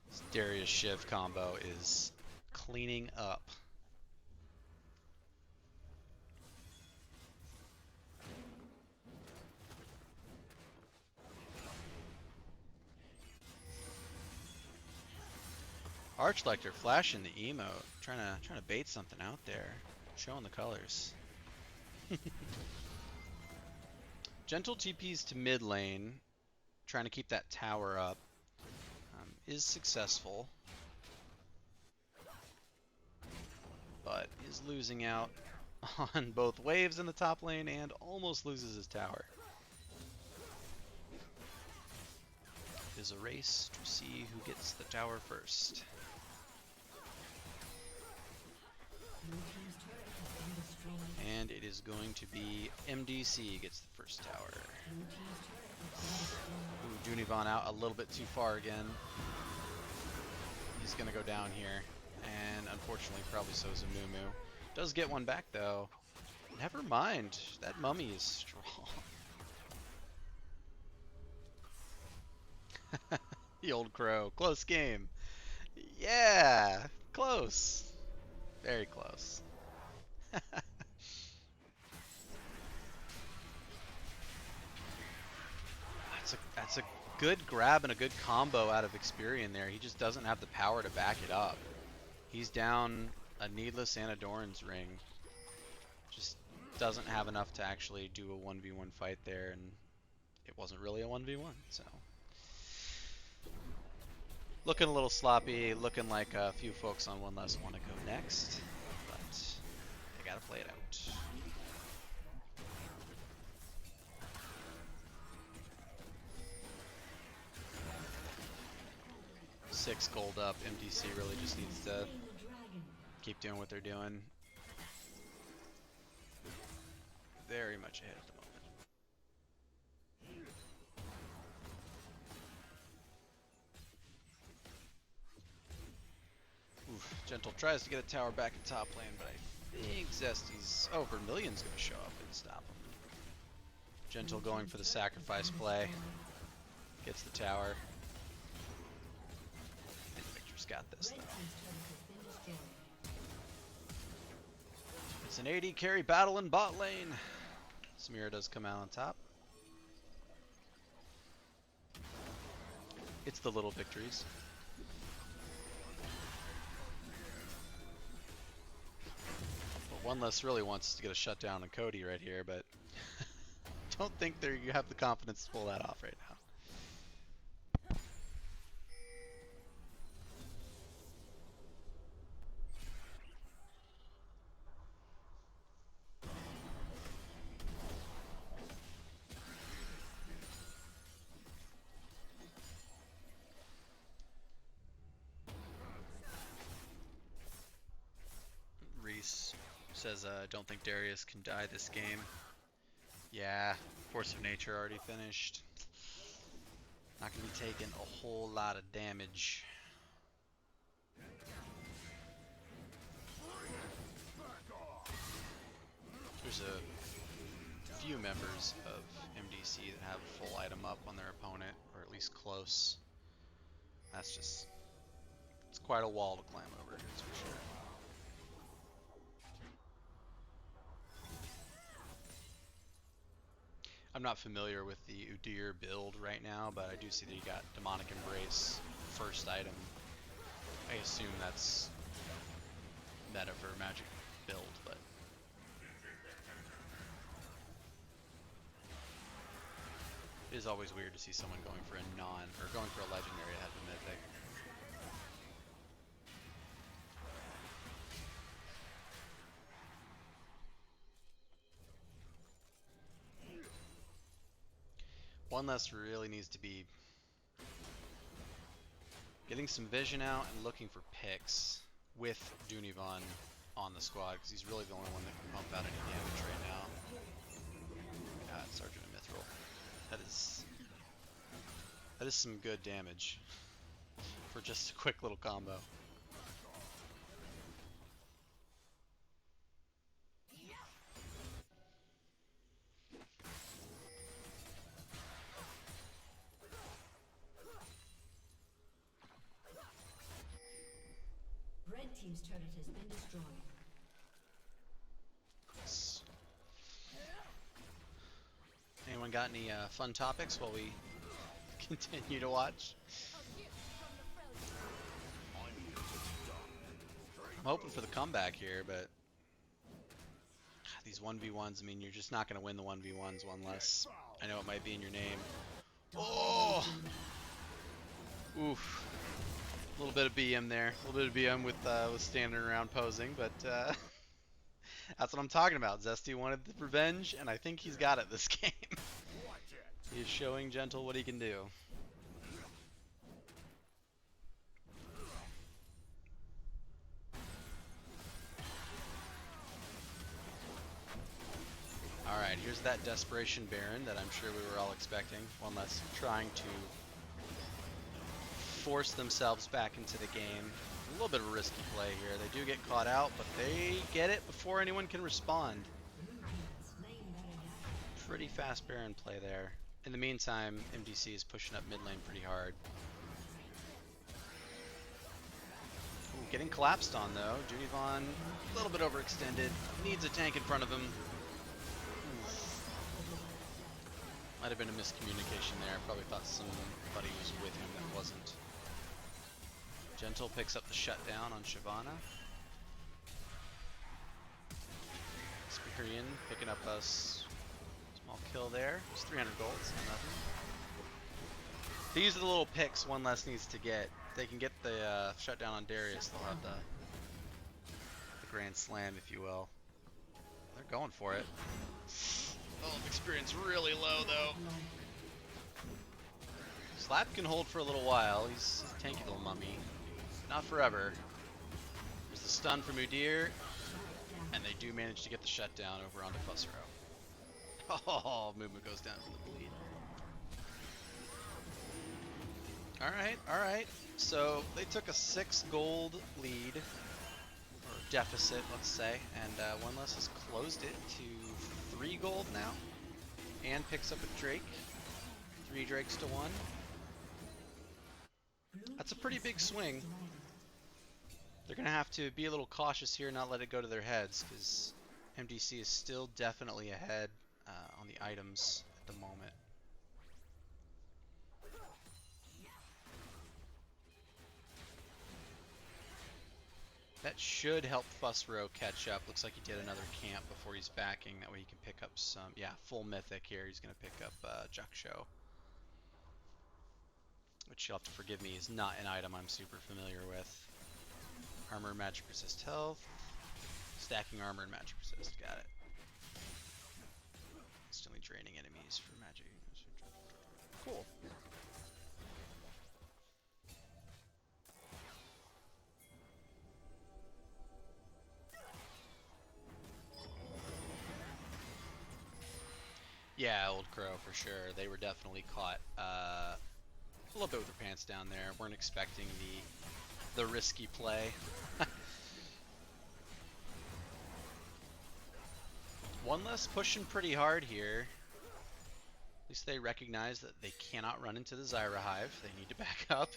This Darius Shiv combo is cleaning up. Archlector flashing the emote, trying to bait something out there, showing the colors. Gentle TPs to mid lane, trying to keep that tower up, is successful, but is losing out on both waves in the top lane and almost loses his tower. It is a race to see who gets the tower first. And it is going to be MDC gets the first tower. Ooh, Junivan out a little bit too far again. He's going to go down here. And unfortunately, probably so is Amumu. Does get one back, though. Never mind. That mummy is strong. The old crow. Close game. Yeah. Close. Very close. That's a good grab and a good combo out of Experian there. He just doesn't have the power to back it up. He's down a needless Anadoran's ring. Just doesn't have enough to actually do a 1v1 fight there, and it wasn't really a 1v1, so. Looking a little sloppy, looking like a few folks on one less want to go next, but they gotta play it out. Six gold up. MDC really just needs to keep doing what they're doing. Very much ahead at the moment. Oof. Gentle tries to get a tower back in top lane, but I think Zesty's... Oh, Vermillion's going to show up and stop him. Gentle going for the sacrifice play. Gets the tower. Got this though. It's an AD carry battle in bot lane. Samira does come out on top. It's the little victories. Well, one less really wants to get a shutdown on Cody right here, but don't think you have the confidence to pull that off right now. Reese says, don't think Darius can die this game. Yeah, Force of Nature already finished. Not going to be taking a whole lot of damage. There's a few members of MDC that have full item up on their opponent, or at least close. That's just, it's quite a wall to climb over, that's for sure. I'm not familiar with the Udyr build right now, but I do see that you got Demonic Embrace first item. I assume that's meta for magic build, but it is always weird to see someone going for a going for a legendary that has a mythic. One less really needs to be getting some vision out and looking for picks with Dunivan on the squad, because he's really the only one that can pump out any damage right now. God, Sergeant of Mithril. That is some good damage for just a quick little combo. Red team's turret has been destroyed. Anyone got any fun topics while we continue to watch? I'm hoping for the comeback here, but these 1v1s, I mean, you're just not going to win the 1v1s one less. I know it might be in your name. Oh! Oof. A little bit of BM there. A little bit of BM with standing around posing, but that's what I'm talking about. Zesty wanted the revenge, and I think he's got it this game. He is showing Gentle what he can do. Alright, here's that Desperation Baron that I'm sure we were all expecting. One less trying to force themselves back into the game. A little bit of a risky play here. They do get caught out, but they get it before anyone can respond. Pretty fast Baron play there. In the meantime, MDC is pushing up mid lane pretty hard. Ooh, getting collapsed on though. Dunivan, a little bit overextended. Needs a tank in front of him. Might have been a miscommunication there. Probably thought somebody was with him that wasn't. Gentle picks up the shutdown on Shyvana. Spirian picking up a small kill there. It's 300 gold, it's nothing. These are the little picks one less needs to get. If they can get the shutdown on Darius, they'll have the grand slam, if you will. They're going for it. Oh, experience really low though. Slap can hold for a little while. He's a tanky little mummy. Not forever. There's the stun from Udyr, and they do manage to get the shutdown over onto Fusro. Oh, movement goes down to the bleed. Alright. So they took a 6 gold lead, or deficit, let's say, and one less has closed it to 3 gold now, and picks up a Drake. 3 Drakes to 1. That's a pretty big swing. They're going to have to be a little cautious here, not let it go to their heads, because MDC is still definitely ahead on the items at the moment. That should help Fusro catch up. Looks like he did another camp before he's backing. That way he can pick up some, yeah, full mythic here. He's going to pick up Juksho, which you'll have to forgive me is not an item I'm super familiar with. Armor, magic resist health. Stacking armor and magic resist. Got it. Instantly draining enemies for magic. Cool. Yeah, Old Crow for sure. They were definitely caught a little bit with their pants down there. Weren't expecting the risky play. One less pushing pretty hard here. At least they recognize that they cannot run into the Zyra Hive. They need to back up.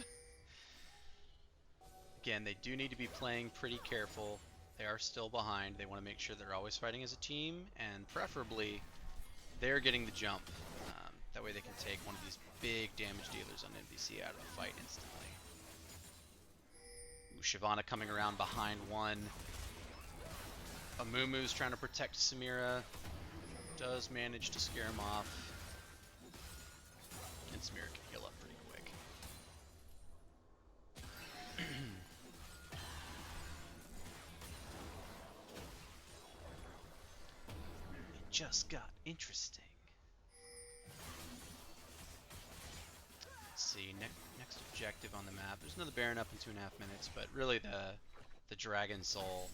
Again, they do need to be playing pretty careful. They are still behind. They want to make sure they're always fighting as a team, and preferably they're getting the jump. That way they can take one of these big damage dealers on MDC out of the fight instantly. Ooh, Shyvana coming around behind one. Amumu's trying to protect Samira. Does manage to scare him off. And Samira can heal up pretty quick. It just got interesting. Let's see, next objective on the map. There's another Baron up in 2.5 minutes, but really the Dragon Soul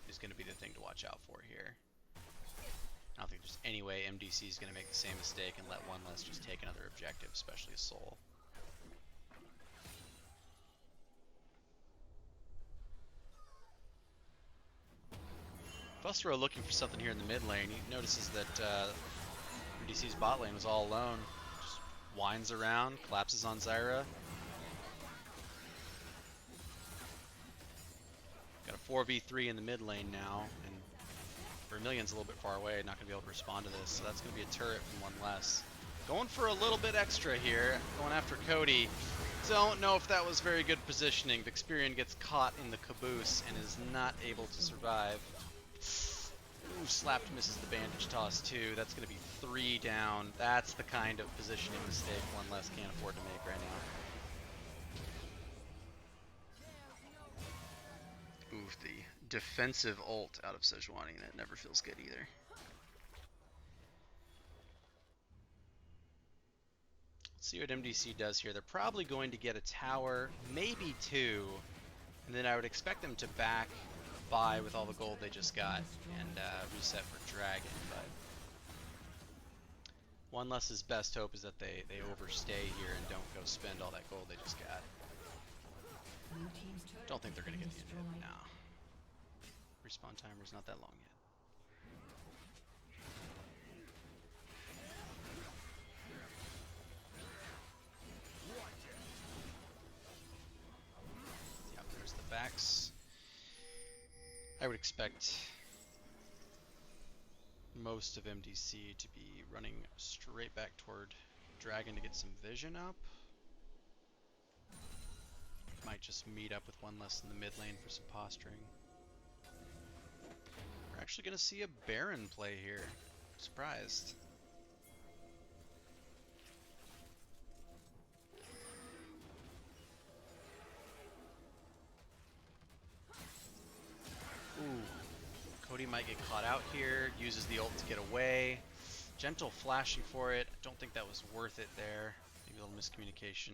is going to be the thing to watch out for here. I don't think there's any way MDC is going to make the same mistake and let one less just take another objective, especially a Soul. Fusro looking for something here in the mid lane. He notices that MDC's bot lane was all alone. Just winds around, collapses on Zyra. Got a 4v3 in the mid lane now, and Vermilion's a little bit far away, not going to be able to respond to this, so that's going to be a turret from one less. Going for a little bit extra here, going after Cody. Don't know if that was very good positioning. Vixperion gets caught in the caboose and is not able to survive. Ooh, slapped misses the bandage toss too. That's going to be 3 down. That's the kind of positioning mistake one less can't afford to make right now. Ooh, the defensive ult out of Sejuani. That never feels good either. Let's see what MDC does here. They're probably going to get a tower, maybe 2, and then I would expect them to back buy with all the gold they just got and reset for Dragon, but one less's best hope is that they overstay here and don't go spend all that gold they just got. Don't think they're going to get the inhib now. Respawn timer's not that long yet. Yep, there's the backs. I would expect most of MDC to be running straight back toward Dragon to get some vision up. Might just meet up with one less in the mid lane for some posturing. We're actually going to see a Baron play here. Surprised. Ooh. Cody might get caught out here, uses the ult to get away. Gentle flashing for it. I don't think that was worth it there. Maybe a little miscommunication.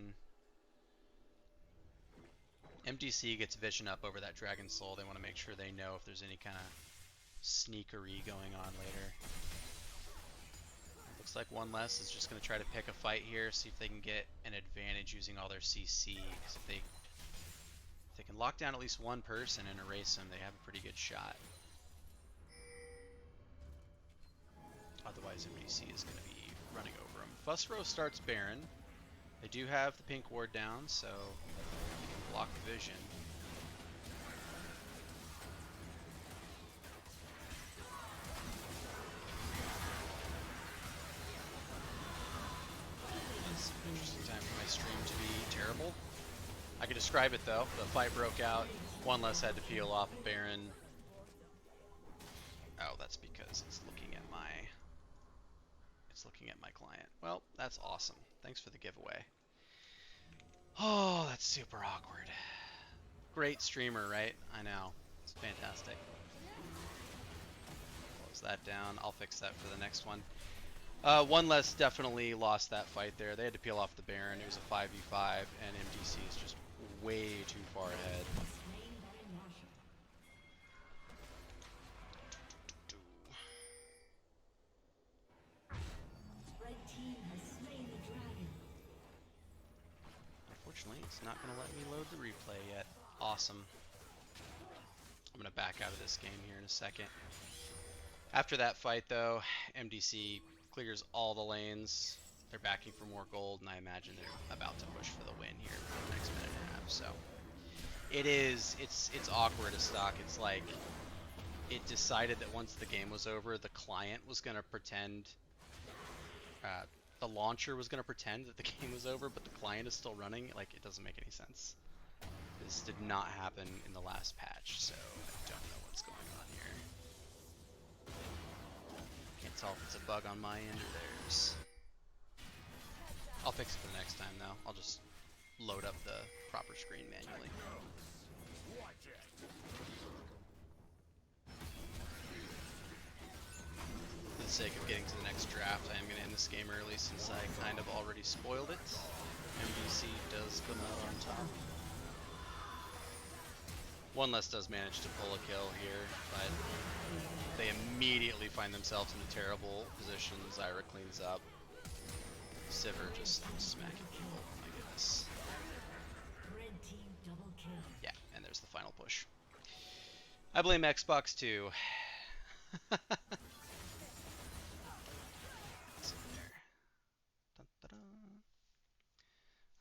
MDC gets vision up over that Dragon Soul. They want to make sure they know if there's any kind of sneakery going on later. Looks like one less is just going to try to pick a fight here, see if they can get an advantage using all their CC. Because if they can lock down at least one person and erase them, they have a pretty good shot. Otherwise, MDC is going to be running over them. Fusro starts Baron. They do have the pink ward down, so they can block vision. It's an interesting time for my stream to be terrible. I can describe it though. The fight broke out. One less had to peel off a Baron. Oh, that's because it's looking at my client. Well, that's awesome. Thanks for the giveaway. Oh, that's super awkward. Great streamer, right? I know. It's fantastic. Close that down. I'll fix that for the next one. One less definitely lost that fight there. They had to peel off the Baron. It was a 5v5, and MDC is just way too far ahead. unfortunately, it's not going to let me load the replay yet. Awesome. I'm going to back out of this game here in a second. After that fight, though, MDC clears all the lanes. They're backing for more gold, and I imagine they're about to push for the win here for the next minute and a half. So it's awkward as stock. It's like it decided that once the game was over, the client was going to pretend, the launcher was going to pretend that the game was over, but the client is still running. Like, it doesn't make any sense. This did not happen in the last patch, so I don't know what's going on here. Can't tell if it's a bug on my end or theirs. I'll fix it for the next time, though. I'll just load up the proper screen manually. Watch it. For the sake of getting to the next draft, I am going to end this game early since I kind of already spoiled it. MDC does come out on top. One less does manage to pull a kill here, but they immediately find themselves in a terrible position. Zyra cleans up. Sivir just smacking people. Oh my goodness. Red team double kill. Yeah, and there's the final push. I blame Xbox too. What's in there? Dun, dun, dun.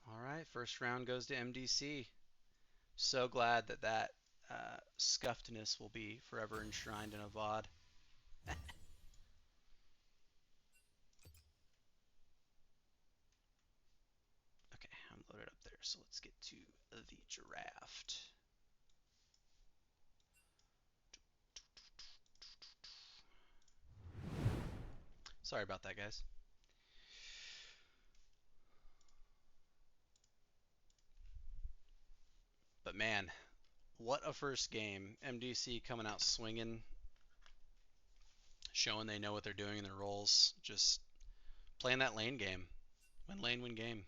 All right, first round goes to MDC. So glad that that scuffedness will be forever enshrined in a VOD. Okay, I'm loaded up there, so let's get to the draft. Sorry about that, guys. But man, what a first game. MDC coming out swinging, showing they know what they're doing in their roles, just playing that lane game. Win lane, win game.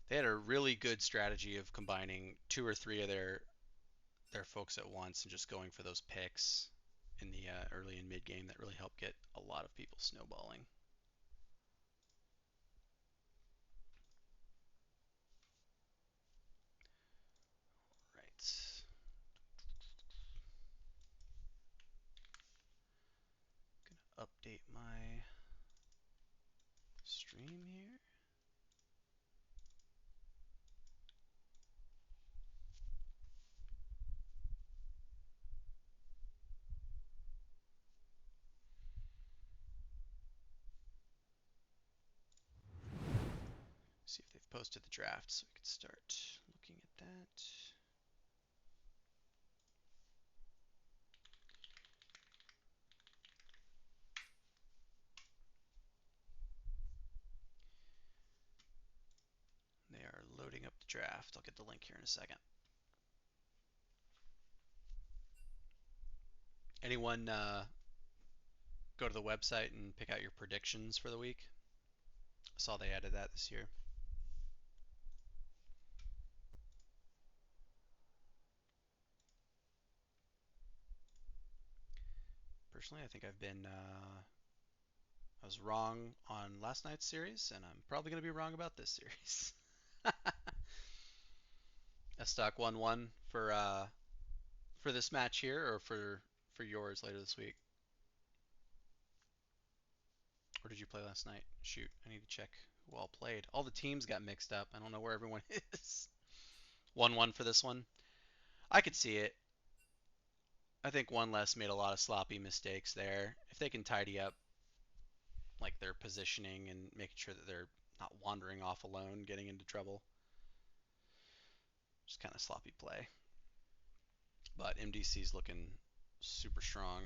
They had a really good strategy of combining 2 or 3 of their folks at once and just going for those picks in the early and mid game that really helped get a lot of people snowballing. Right. Gonna update my stream here. See if they've posted the draft so we can start looking at that. They are loading up the draft. I'll get the link here in a second. Anyone go to the website and pick out your predictions for the week? I saw they added that this year. Personally, I think I've been I was wrong on last night's series, and I'm probably going to be wrong about this series. A stock 1-1 for this match here, or for yours later this week. Or did you play last night? Shoot, I need to check who all played. All the teams got mixed up. I don't know where everyone is. 1-1 for this one. I could see it. I think one less made a lot of sloppy mistakes there. If they can tidy up like their positioning and making sure that they're not wandering off alone, getting into trouble. Just kind of sloppy play. But MDC's looking super strong.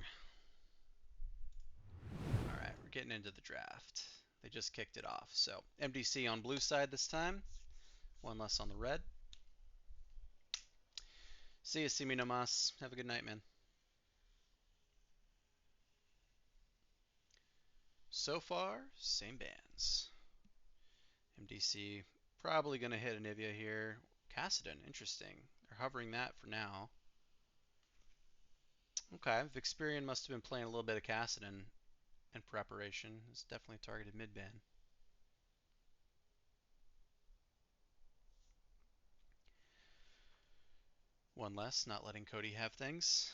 All right, we're getting into the draft. They just kicked it off. So MDC on blue side this time. One less on the red. See you, see me no mas. Have a good night, man. So far, same bands. MDC probably going to hit Anivia here. Kassadin, interesting. They're hovering that for now. Okay, Vixperian must have been playing a little bit of Kassadin in preparation. It's definitely targeted mid-ban. One less, not letting Cody have things.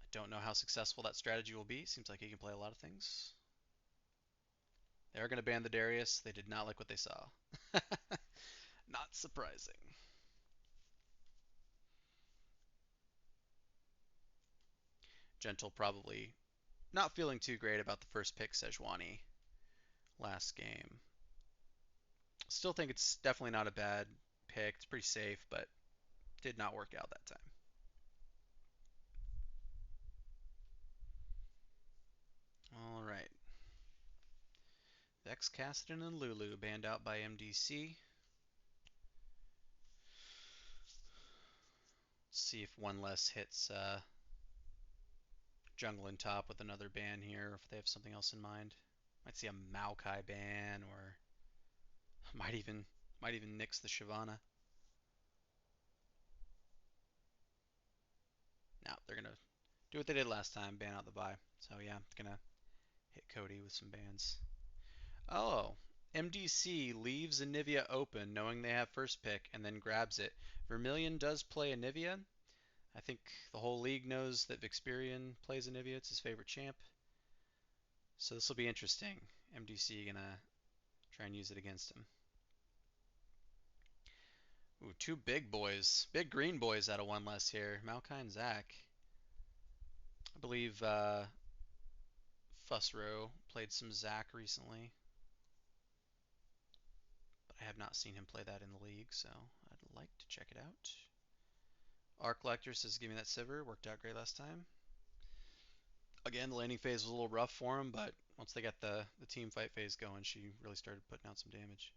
I don't know how successful that strategy will be. Seems like he can play a lot of things. They are going to ban the Darius. They did not like what they saw. Not surprising. Gentle probably not feeling too great about the first pick Sejuani last game. Still think it's definitely not a bad pick. It's pretty safe, but did not work out that time. All right. Vex, Cassidy, and Lulu banned out by MDC. Let's see if one less hits jungle and top with another ban here, if they have something else in mind. Might see a Maokai ban, or might even nix the Shyvana. Now they're gonna do what they did last time, ban out the Vi. So yeah, it's gonna hit Cody with some bans. Oh, MDC leaves Anivia open knowing they have first pick and then grabs it. Vermilion does play Anivia. I think the whole league knows that Vixperion plays Anivia. It's his favorite champ. So this will be interesting. MDC gonna try and use it against him. Ooh, two big boys. Big green boys out of one less here. Maokai and Zach. I believe Fussrow played some Zach recently, but I have not seen him play that in the league, so I'd like to check it out. Arc Lector says, give me that Sivir. Worked out great last time. Again, the laning phase was a little rough for him, but once they got the team fight phase going, she really started putting out some damage.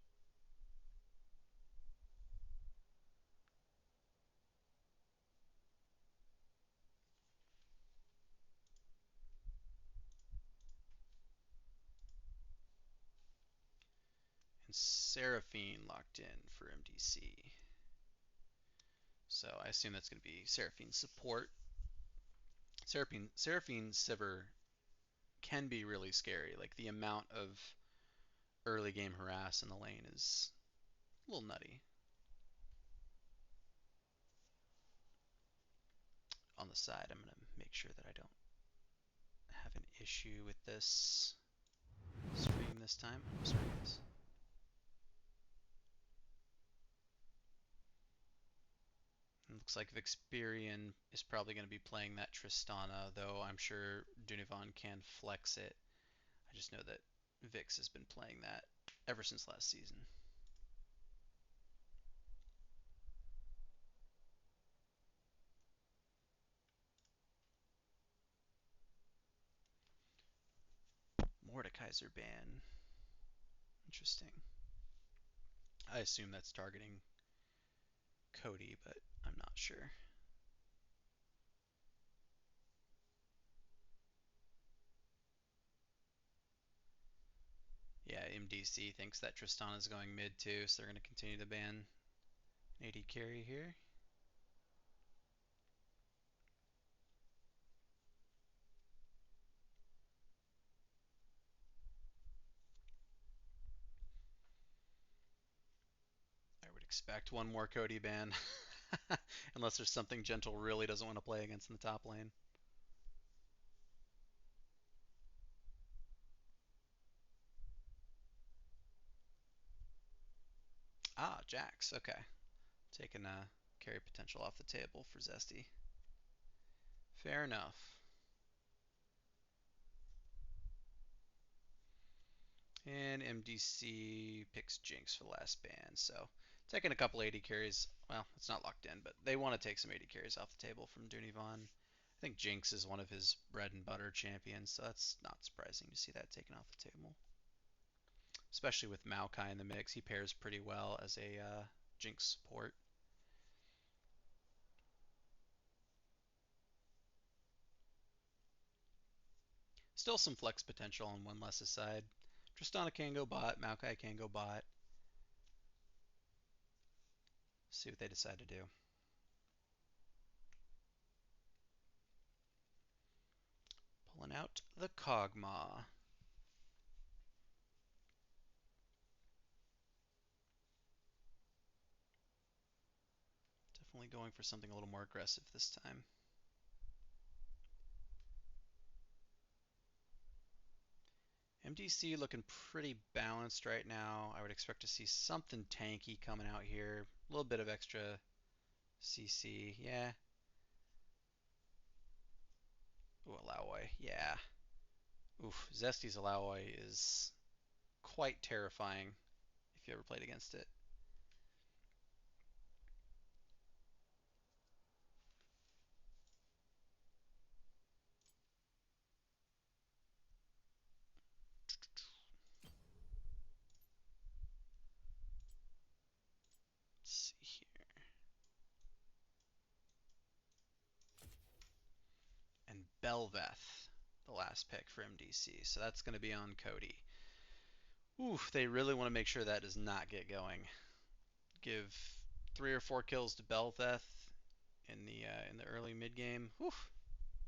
And Seraphine locked in for MDC. So I assume that's going to be Seraphine's support. Seraphine Sivir can be really scary. Like the amount of early game harass in the lane is a little nutty. On the side, I'm going to make sure that I don't have an issue with this stream this time. I'm sorry, guys. It looks like Vixperion is probably going to be playing that Tristana, though I'm sure Dunivan can flex it. I just know that Vix has been playing that ever since last season. Mordekaiser ban. Interesting. I assume that's targeting Cody, but I'm not sure. Yeah, MDC thinks that Tristana is going mid too, so they're going to continue to ban AD carry here. I would expect one more Cody ban, unless there's something Gentle really doesn't want to play against in the top lane. Ah, Jax. Okay. Taking carry potential off the table for Zesty. Fair enough. And MDC picks Jinx for the last ban. So taking a couple 80 carries. Well, it's not locked in, but they want to take some 80 carries off the table from Dunivan. I think Jinx is one of his bread and butter champions, so that's not surprising to see that taken off the table. Especially with Maokai in the mix, he pairs pretty well as a Jinx support. Still some flex potential on one less side. Tristana can go bot, Maokai can go bot. See what they decide to do. Pulling out the Kog'Maw. Definitely Definitely going for something a little more aggressive this time. MDC looking pretty balanced right now. I would expect to see something tanky coming out here. A little bit of extra CC. Yeah. Ooh, Alaoi. Yeah. Oof. Zesty's Alaoi is quite terrifying if you ever played against it. Let's see here. And Belveth, the last pick for MDC. So that's going to be on Cody. Oof, they really want to make sure that does not get going. Give 3 or 4 kills to Belveth in the early mid game. Oof,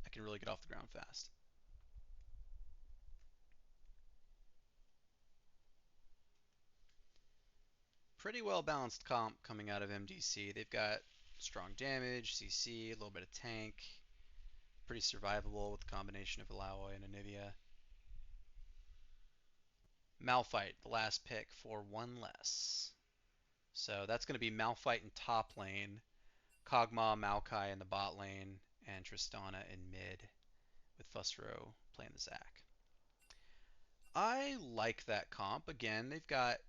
I can really get off the ground fast. Pretty well balanced comp coming out of MDC. They've got strong damage, CC, a little bit of tank, pretty survivable with the combination of Alaoi and Anivia. Malphite, the last pick for 1 less. So that's going to be Malphite in top lane, Kog'Maw, Maokai in the bot lane, and Tristana in mid, with Fusro playing the Zac. I like that comp. Again, they've got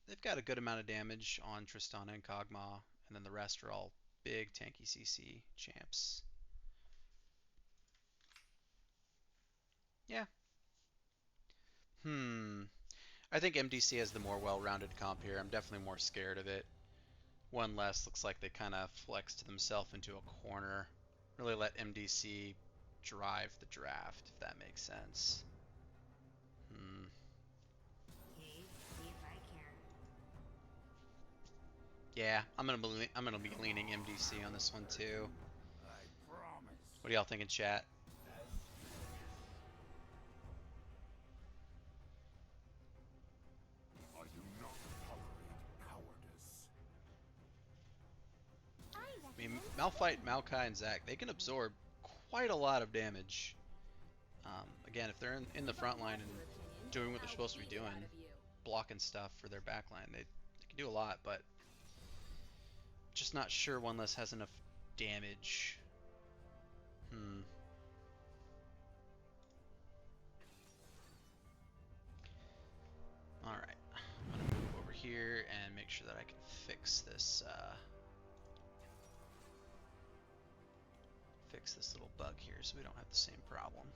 a good amount of damage on Tristana and Kog'Maw, and then the rest are all big tanky CC champs. Yeah. I think MDC has the more well-rounded comp here. I'm definitely more scared of it. 1 less looks like they kind of flexed themselves into a corner. Really let MDC drive the draft, if that makes sense. Okay, see if I care. Yeah, I'm gonna be leaning MDC on this one too. I promise. What do y'all think in chat? I do not tolerate cowardice. I mean, Malphite, Maokai, and Zac, they can absorb quite a lot of damage. Again, if they're in the front line and doing what they're supposed to be doing, blocking stuff for their back line, they can do a lot, but just not sure 1 less has enough damage. Alright, I'm gonna move over here and make sure that I can fix this little bug here so we don't have the same problem.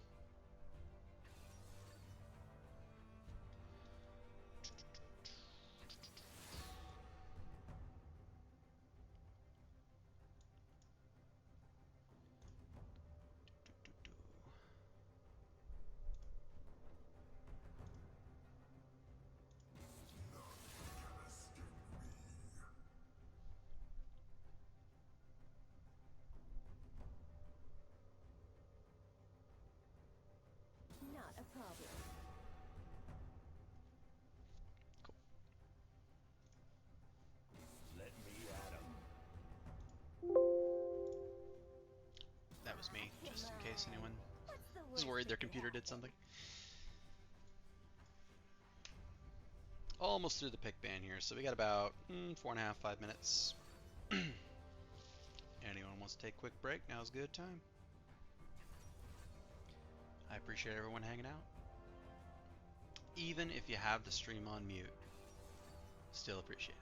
Not a problem. Cool. Let me at 'em. That was me, just in case anyone What's the was worst worried their that could computer did happen? something. Almost through the pick ban here, so we got about 4.5, 5 minutes. Anyone wants to take a quick break, now's a good time. I appreciate everyone hanging out. Even if you have the stream on mute, still appreciate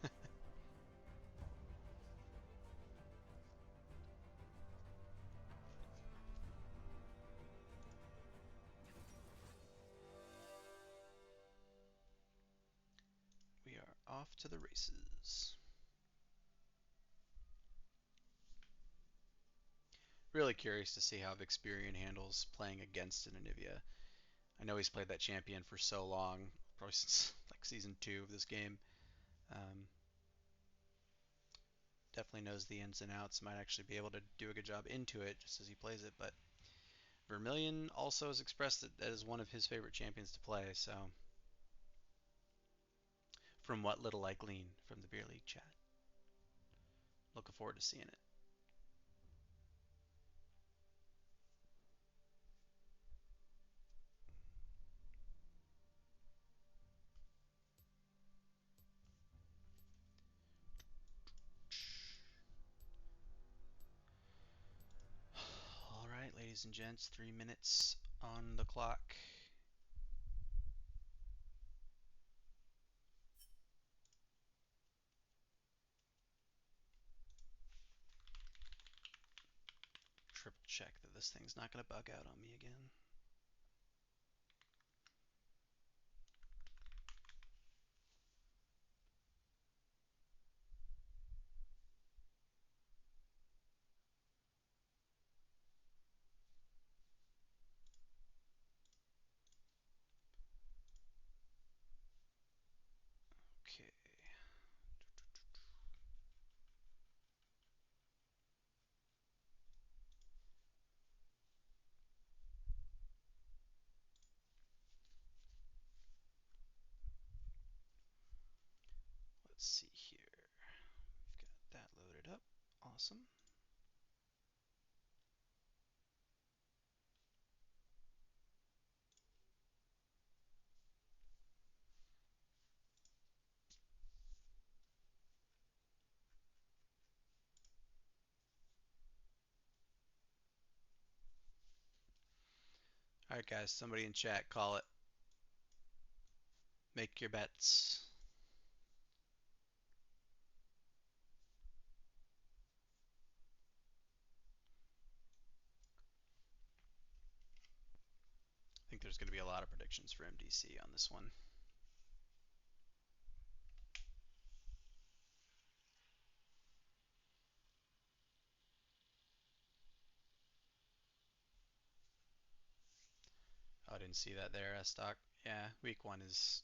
it. We are off to the races. Really curious to see how Vixperian handles playing against an Anivia. I know he's played that champion for so long, probably since like season 2 of this game. Um, Definitely knows the ins and outs. Might actually be able to do a good job into it just as he plays it. But Vermilion also has expressed that that is one of his favorite champions to play. So, from what little I glean from the beer league chat. Looking forward to seeing it. All right, ladies and gents, 3 minutes on the clock. Triple check that this thing's not going to bug out on me again. Okay. Let's see here. We've got that loaded up. Awesome. All right, guys, somebody in chat, call it. Make your bets. I think there's going to be a lot of predictions for MDC on this one. Oh, I didn't see that there, stock. Yeah, week one is,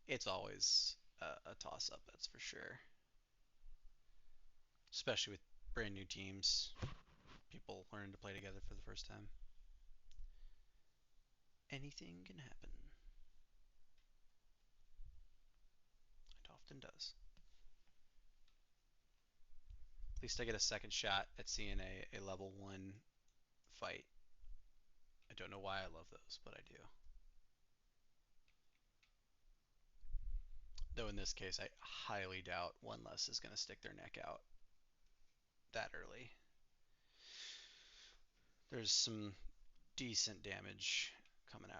it's always a toss up, that's for sure. Especially with brand new teams, people learning to play together for the first time. Anything can happen. It often does. At least I get a second shot at seeing a level 1 fight. I don't know why I love those, but I do. Though in this case, I highly doubt one less is going to stick their neck out that early. There's some decent damage coming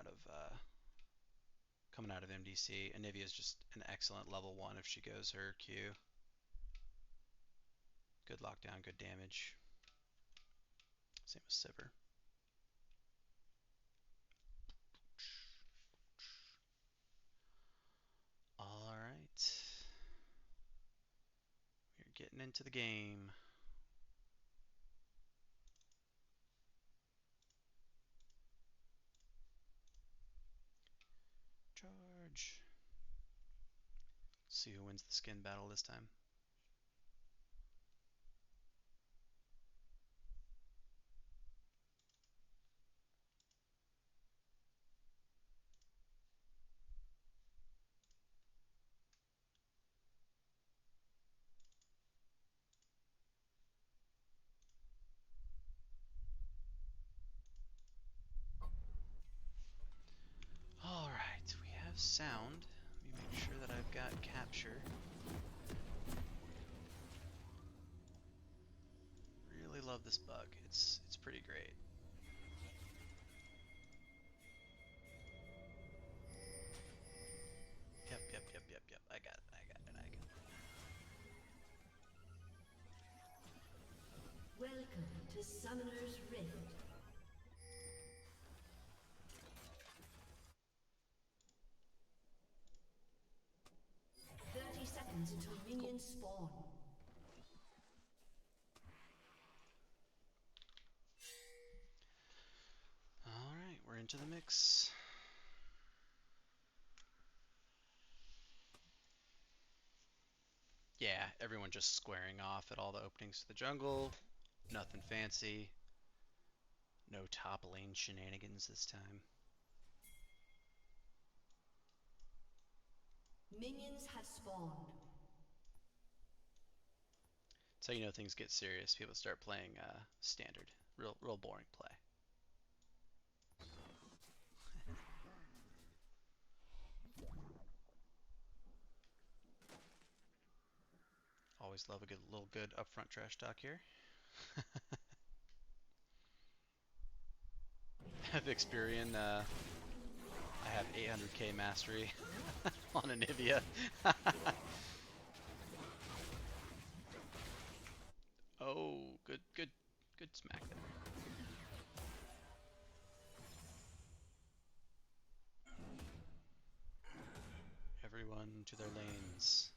out of MDC. Anivia is just an excellent level 1 if she goes her Q. Good lockdown, good damage. Same with Sivir. All right. We're getting into the game. Charge. See who wins the skin battle this time. All right, we have sound. Let me make sure that I've got capture. Really love this bug. It's pretty great. Yep. I got it. Welcome to Summoner's Rift. Seconds until minions spawn. All right, we're into the mix. Yeah, everyone just squaring off at all the openings to the jungle. Nothing fancy. No top lane shenanigans this time. Minions have spawned. That's how you know things get serious. People start playing standard. Real boring play. Always love a little good upfront trash talk here. Have Experian. I have 800k mastery on Anivia. Oh, good smack there. Everyone to their lanes.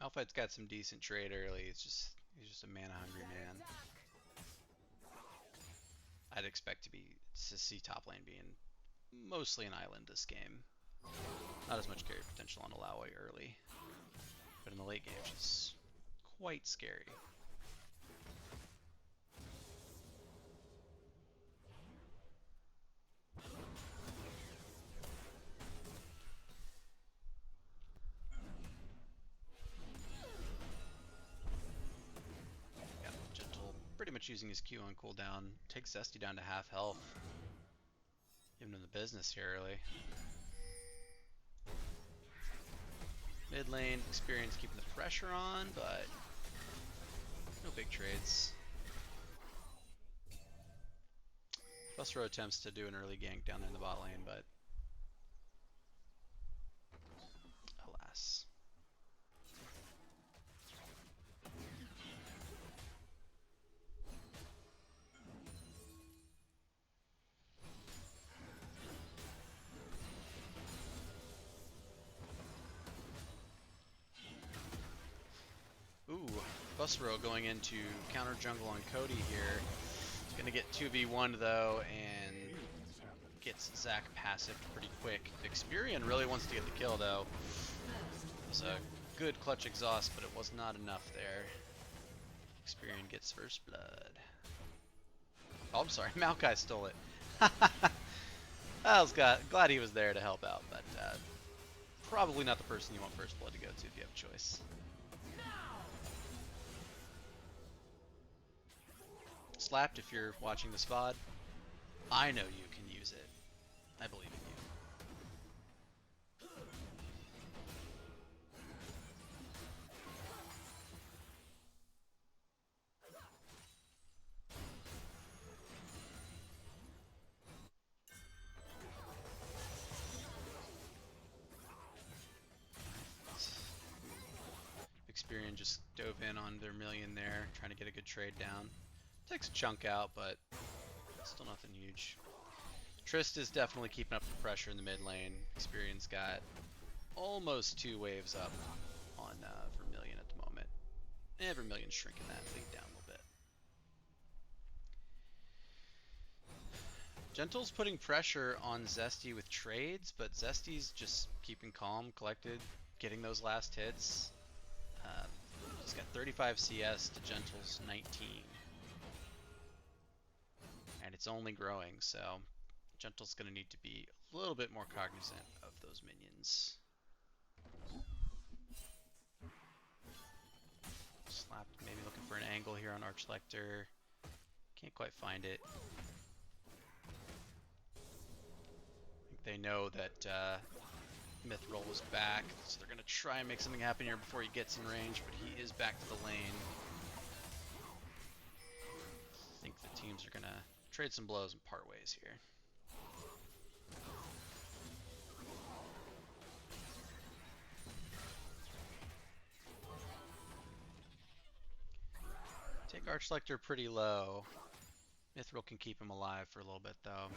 Malphite's got some decent trade early. He's just a mana hungry man. I'd expect to see top lane being mostly an island this game. Not as much carry potential on Alawi early, but in the late game she's quite scary. Yeah, Gentle pretty much using his Q on cooldown. Takes Zesty down to half health. Giving him the business here early. Mid lane, Experience keeping the pressure on, but no big trades. Busro attempts to do an early gank down there in the bot lane, but alas. Ooh, Busro going into counter jungle on Cody here. Gonna get 2v1 though, and gets Zac passive pretty quick. Experian really wants to get the kill though. It was a good clutch exhaust, but it was not enough there. Experian gets first blood. Oh, I'm sorry, Maokai stole it. I was glad he was there to help out, but probably not the person you want first blood to go to if you have a choice. Slapped, if you're watching this VOD, I know you can use it. I believe in you. Experian just dove in on their million there, trying to get a good trade down. Takes a chunk out, but still nothing huge. Trist is definitely keeping up the pressure in the mid lane. Experian's got almost 2 waves up on Vermilion at the moment. And Vermilion's shrinking that lead down a little bit. Gentle's putting pressure on Zesty with trades, but Zesty's just keeping calm, collected, getting those last hits. He's got 35 CS to Gentle's 19. And it's only growing, so Gentle's going to need to be a little bit more cognizant of those minions. Slapped, maybe looking for an angle here on Archlector. Can't quite find it. I think they know that Mithril was back, so they're going to try and make something happen here before he gets in range, but he is back to the lane. I think the teams are going to trade some blows and part ways here. Take Archlector pretty low. Mithril can keep him alive for a little bit, though.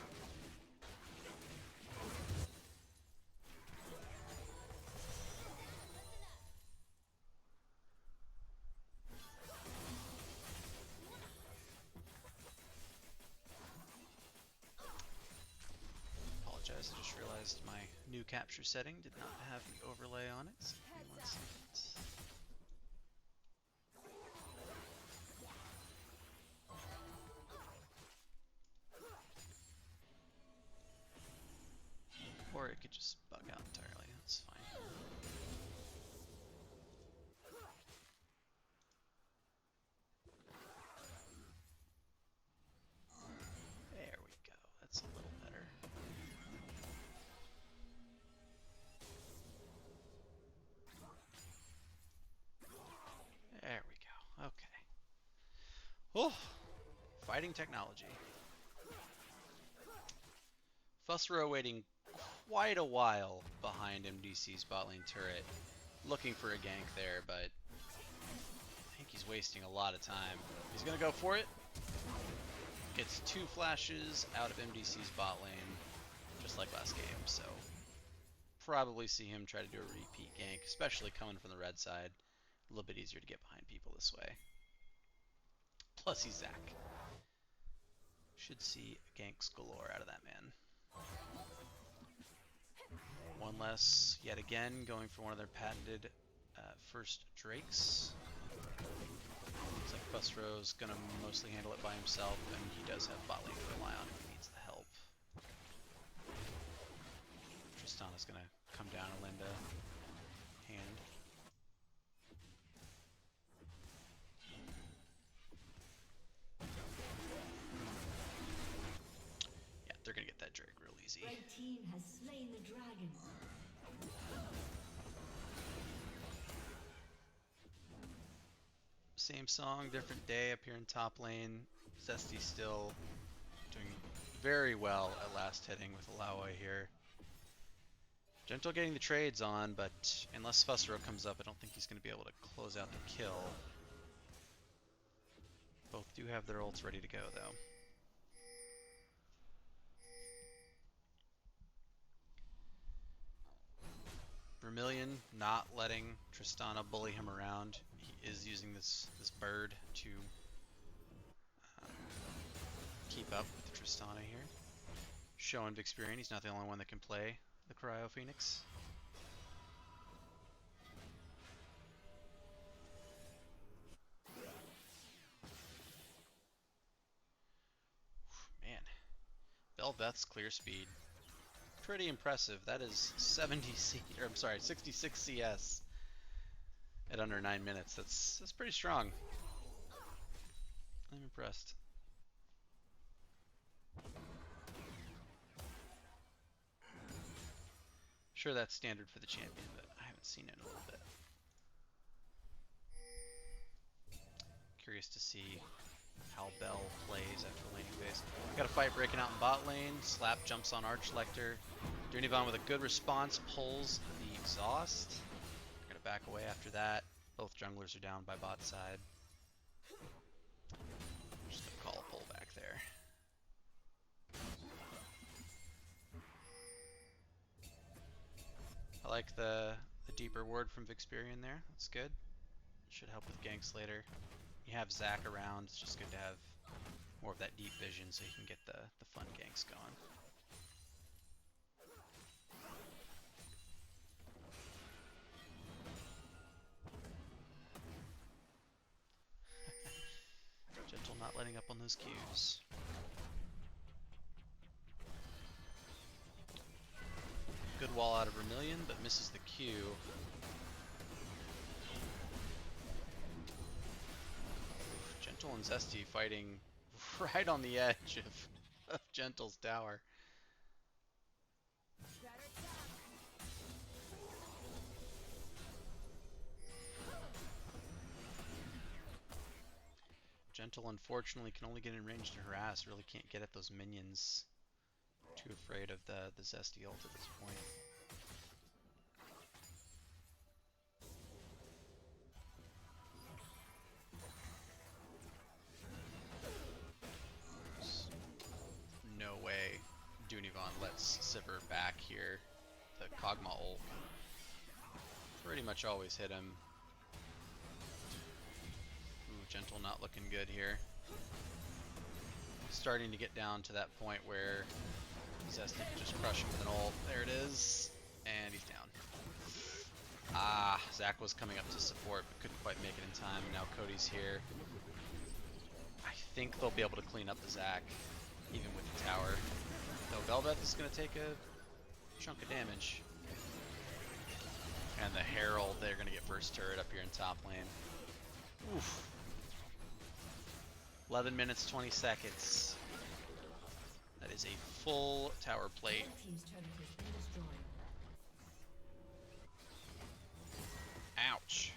Apologize, I just realized my new capture setting did not have the overlay on it. So give me 1 second. Or it could just bug Oh, fighting technology. Fussrow waiting quite a while behind MDC's bot lane turret, looking for a gank there, but I think he's wasting a lot of time. He's gonna go for it. Gets 2 flashes out of MDC's bot lane, just like last game, so probably see him try to do a repeat gank, especially coming from the red side. A little bit easier to get behind people this way. Plus he's Zac. Should see ganks galore out of that man. One less, yet again, going for one of their patented first Drakes. Looks like Fussrow's gonna mostly handle it by himself, and he does have bot lane to rely on if he needs the help. Tristana's gonna come down and lend a hand. Yeah, they're gonna get that Drake real easy. Red team has slain the dragon. Same song, different day up here in top lane. Zesty still doing very well at last hitting with Alawi here. Gentle getting the trades on, but unless Fussrow comes up, I don't think he's going to be able to close out the kill. Both do have their ults ready to go, though. Vermilion not letting Tristana bully him around. He is using this bird to keep up with Tristana here. Showing Vixperian, he's not the only one that can play the Cryo Phoenix. Man, Bel'Veth's clear speed, pretty impressive. That is 66 CS at under 9 minutes. That's pretty strong. I'm impressed. Sure, that's standard for the champion, but I haven't seen it in a little bit. Curious to see how Bell plays after the laning phase. Got a fight breaking out in bot lane. Slap jumps on Archlector. Dunivan with a good response pulls the exhaust. They're gonna back away after that. Both junglers are down by bot side. Just gonna call a pullback there. I like the deeper ward from Vixperian there. That's good. Should help with ganks later. You have Zac around. It's just good to have more of that deep vision so you can get the fun ganks going. Gentle not letting up on those Qs. Good wall out of Vermilion, but misses the Q. Gentle and Zesty fighting right on the edge of Gentle's tower. Gentle unfortunately can only get in range to harass, really can't get at those minions. Too afraid of the Zesty ult at this point. No way Dunivan lets Sivir back here. The Kog'Maw ult pretty much always hit him. Ooh, Gentle not looking good here. Starting to get down to that point where Zesty can just crush him with an ult. There it is. And he's down. Ah, Zac was coming up to support, but couldn't quite make it in time. And now Cody's here. I think they'll be able to clean up the Zac, even with the tower. Though Bel'Veth is going to take a chunk of damage. And the Herald, they're going to get first turret up here in top lane. Oof. 11 minutes, 20 seconds. That is a full tower plate. Red team's turret has been destroyed. Ouch.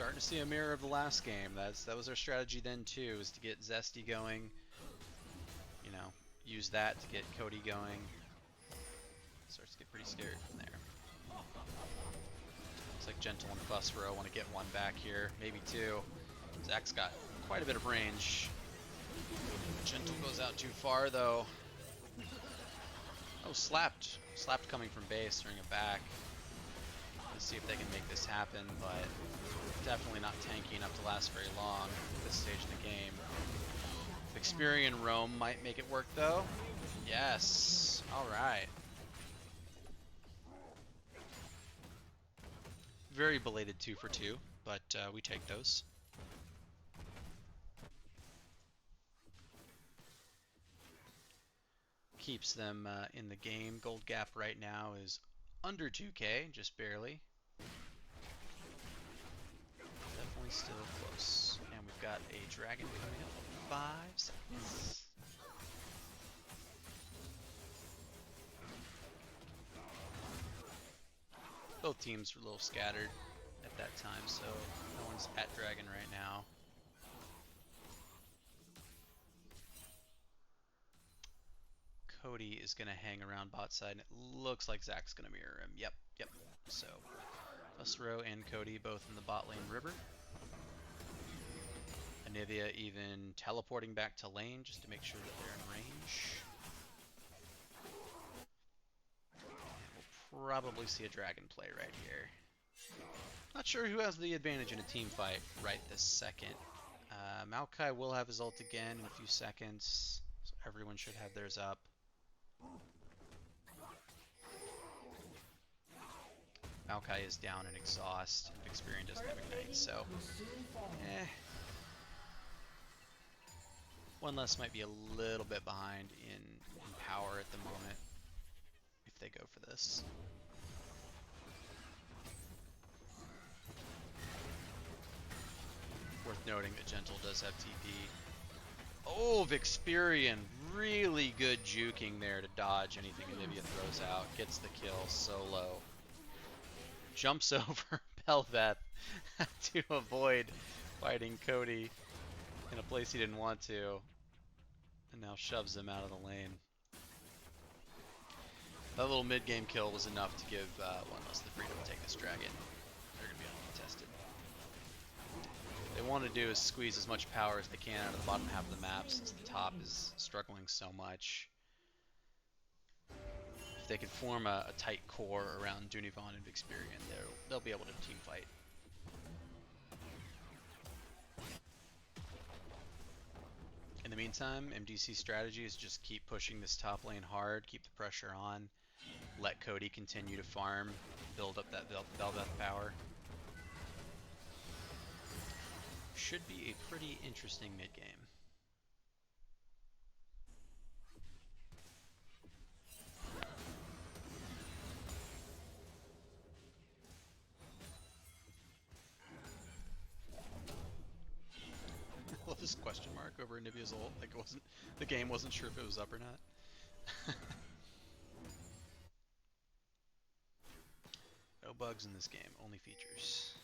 starting to see a mirror of the last game. That was our strategy then too, is to get Zesty going. You know, use that to get Cody going. Starts to get pretty scary from there. Looks like Gentle and Fussrow want to get one back here, maybe two. Zach's got quite a bit of range. Gentle goes out too far though. Oh, slapped. Slapped coming from base, throwing it back. Let's see if they can make this happen, but definitely not tanky enough to last very long at this stage of the game. Experian Roam might make it work though. Yes. Alright. Very belated 2 for 2, but we take those. Keeps them in the game. Gold gap right now is under 2k, just barely. Definitely still close. And we've got a dragon coming up. 5 seconds. Both teams were a little scattered at that time, so no one's at dragon right now. Cody is going to hang around bot side, and it looks like Zach's going to mirror him. Yep. So, Fussrow and Cody both in the bot lane river. Anivia even teleporting back to lane just to make sure that they're in range. We'll probably see a dragon play right here. Not sure who has the advantage in a team fight right this second. Maokai will have his ult again in a few seconds, so everyone should have theirs up. Maokai is down in exhaust, and Experian doesn't have ignite, so one less might be a little bit behind in power at the moment if they go for this. Worth noting that Gentle does have TP. Oh, Vixperian, really good juking there to dodge anything Anivia throws out. Gets the kill solo. Jumps over Bel'Veth to avoid fighting Cody in a place he didn't want to. And now shoves him out of the lane. That little mid-game kill was enough to give One Less the freedom to take this dragon. They're going to be uncontested. What they want to do is squeeze as much power as they can out of the bottom half of the map since the top is struggling so much. If they could form a tight core around Dunivan and Vixperian, they'll be able to team fight. In the meantime, MDC strategy is just keep pushing this top lane hard, keep the pressure on, let Cody continue to farm, build up that Bel'Veth power. Should be a pretty interesting mid-game. I love this question mark over Anivia's ult. Like the game wasn't sure if it was up or not. No bugs in this game, only features.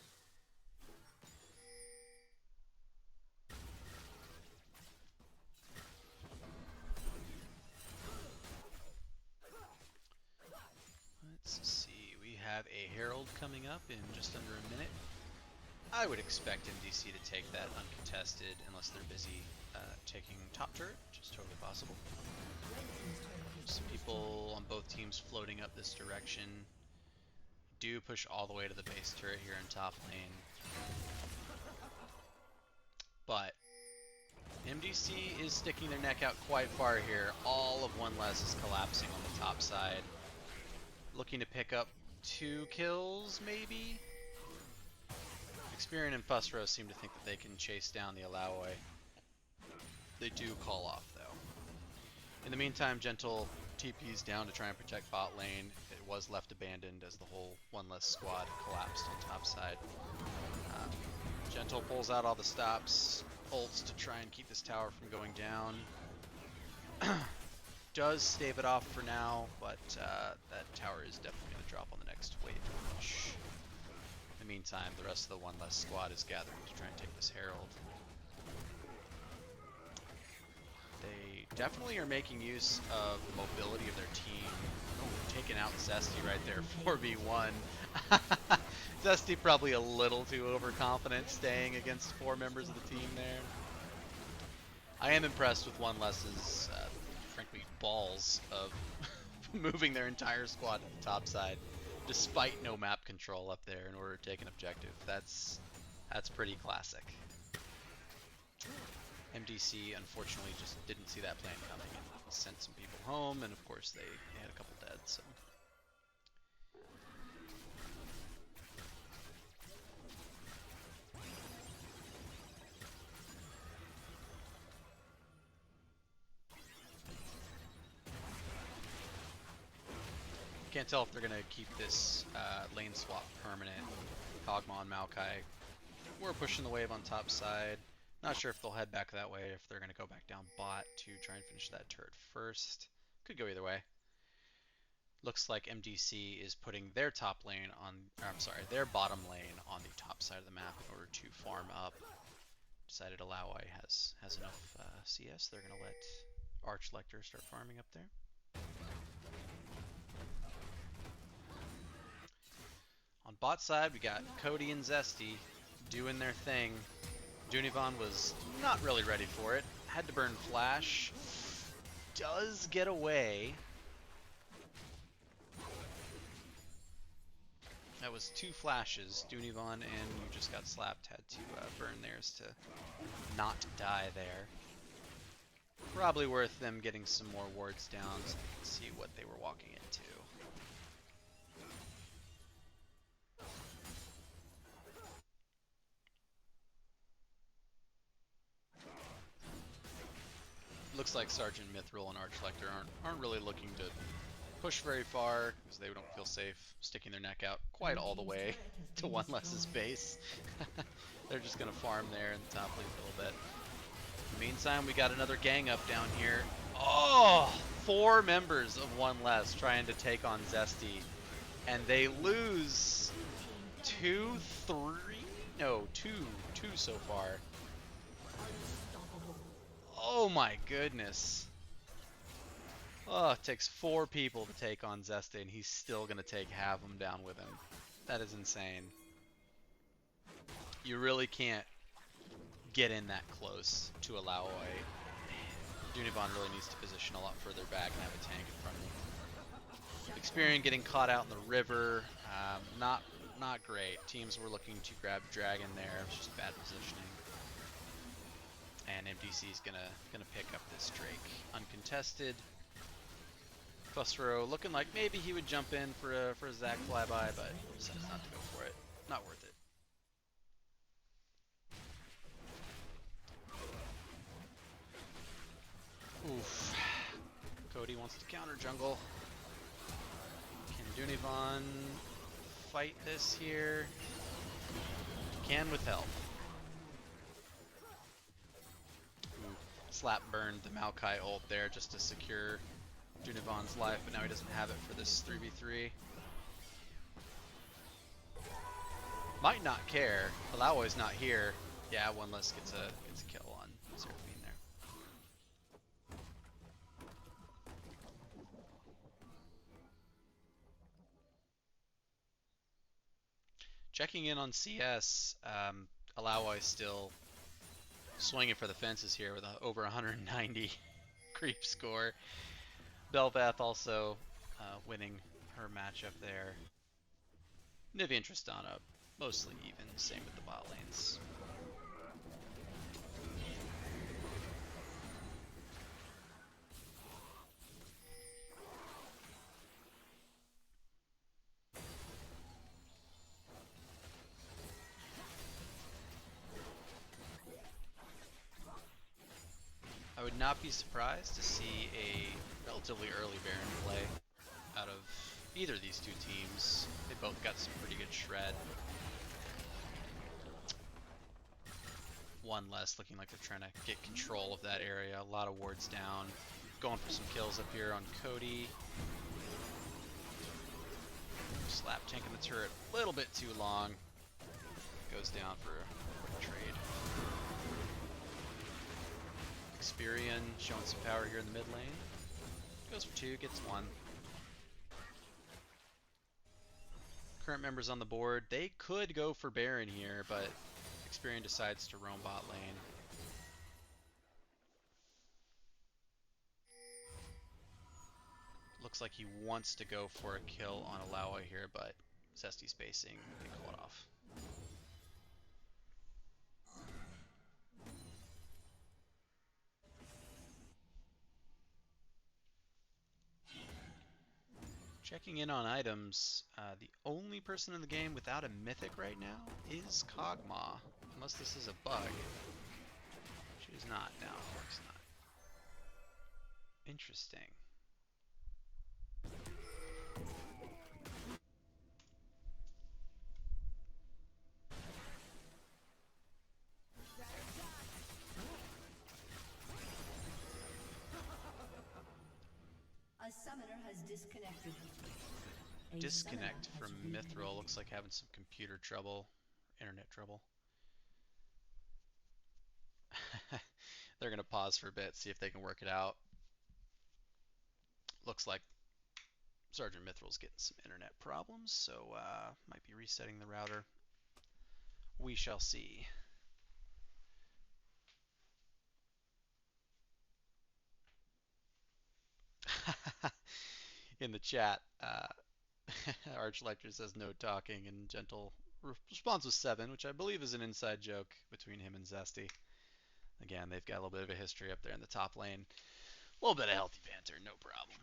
Let's see, we have a Herald coming up in just under a minute. I would expect MDC to take that uncontested unless they're busy taking top turret, which is totally possible. Some people on both teams floating up this direction. Do push all the way to the base turret here in top lane. But MDC is sticking their neck out quite far here. All of One Less is collapsing on the top side. Looking to pick up 2 kills, maybe? Experian and Fussrow seem to think that they can chase down the Alloy. They do call off, though. In the meantime, Gentle TP's down to try and protect bot lane. It was left abandoned as the whole One Less squad collapsed on top side. Gentle pulls out all the stops, ults to try and keep this tower from going down. Does stave it off for now, but that tower is definitely going to drop on the next wave push. the meantime, the rest of the one less squad is gathering to try and take this Herald. They definitely are making use of the mobility of their team. Oh, taking out Zesty right there, 4v1. Zesty probably a little too overconfident staying against 4 members of the team there. I am impressed with One Less's, frankly, balls of moving their entire squad to the top side, despite no map control up there in order to take an objective. That's pretty classic. MDC unfortunately just didn't see that plan coming and sent some people home, and of course they had a couple dead. So. Can't tell if they're gonna keep this lane swap permanent. Kog'Maw and Maokai were pushing the wave on top side. Not sure if they'll head back that way, if they're gonna go back down bot to try and finish that turret first. Could go either way. Looks like MDC is putting their top lane on, or I'm sorry, their bottom lane on the top side of the map in order to farm up. Decided Alawai has enough CS. They're gonna let Archlector start farming up there. On bot side, we got Cody and Zesty doing their thing. Dunivan was not really ready for it. Had to burn flash. Does get away. That was 2 flashes. Dunivan and you just got slapped had to burn theirs to not die there. Probably worth them getting some more wards down so they can see what they were walking into. Looks like Sergeant Mithril and Archlector aren't really looking to push very far because they don't feel safe sticking their neck out quite all the way to One Less's base. They're just gonna farm there in the top lane a little bit. In the meantime, we got another gang up down here. Oh, 4 members of One Less trying to take on Zesty, and they lose 2 so far. Oh my goodness. Oh, it takes 4 people to take on Zesty, and he's still going to take half of them down with him. That is insane. You really can't get in that close to Alawai. Dunivan really needs to position a lot further back and have a tank in front of him. Experian getting caught out in the river. Not great. Teams were looking to grab Dragon there. It was just bad positioning. And MDC is gonna pick up this Drake uncontested. Fussro looking like maybe he would jump in for a Zac flyby, but decides not to go for it. Not worth it. Oof. Cody wants to counter jungle. Can Dunivan fight this here? Can with help. Slap burned the Maokai ult there just to secure Dunivan's life, but now he doesn't have it for this 3v3. Might not care. Alawai's not here. Yeah, One Less gets a kill on Seraphine there. Checking in on CS, Alawai still swinging for the fences here with over 190 creep score. Bel'Veth also winning her matchup there. Nivea and Tristana mostly even, same with the bot lanes. I would not be surprised to see a relatively early Baron play out of either of these 2 teams. They both got some pretty good shred. One Less looking like they're trying to get control of that area. A lot of wards down. Going for some kills up here on Cody. Slap tanking the turret a little bit too long. goes down for a quick trade. Experian showing some power here in the mid lane. Goes for 2, gets 1. Current members on the board, they could go for Baron here, but Experian decides to roam bot lane. Looks like he wants to go for a kill on Alawi here, but Zesty's spacing, they call it off. Checking in on items, the only person in the game without a mythic right now is Kog'Maw, unless this is a bug. She is not. No, it's not. Interesting. A summoner has disconnected. A Disconnect summoner from has reconnected. Mithril looks like having some computer trouble, internet trouble. They're going to pause for a bit, see if they can work it out. Looks like Sergeant Mithril's getting some internet problems, so might be resetting the router. We shall see. In the chat, Archlector says no talking, and Gentle response was 7, which I believe is an inside joke between him and Zesty. Again, they've got a little bit of a history up there in the top lane. A little bit of healthy banter, no problem.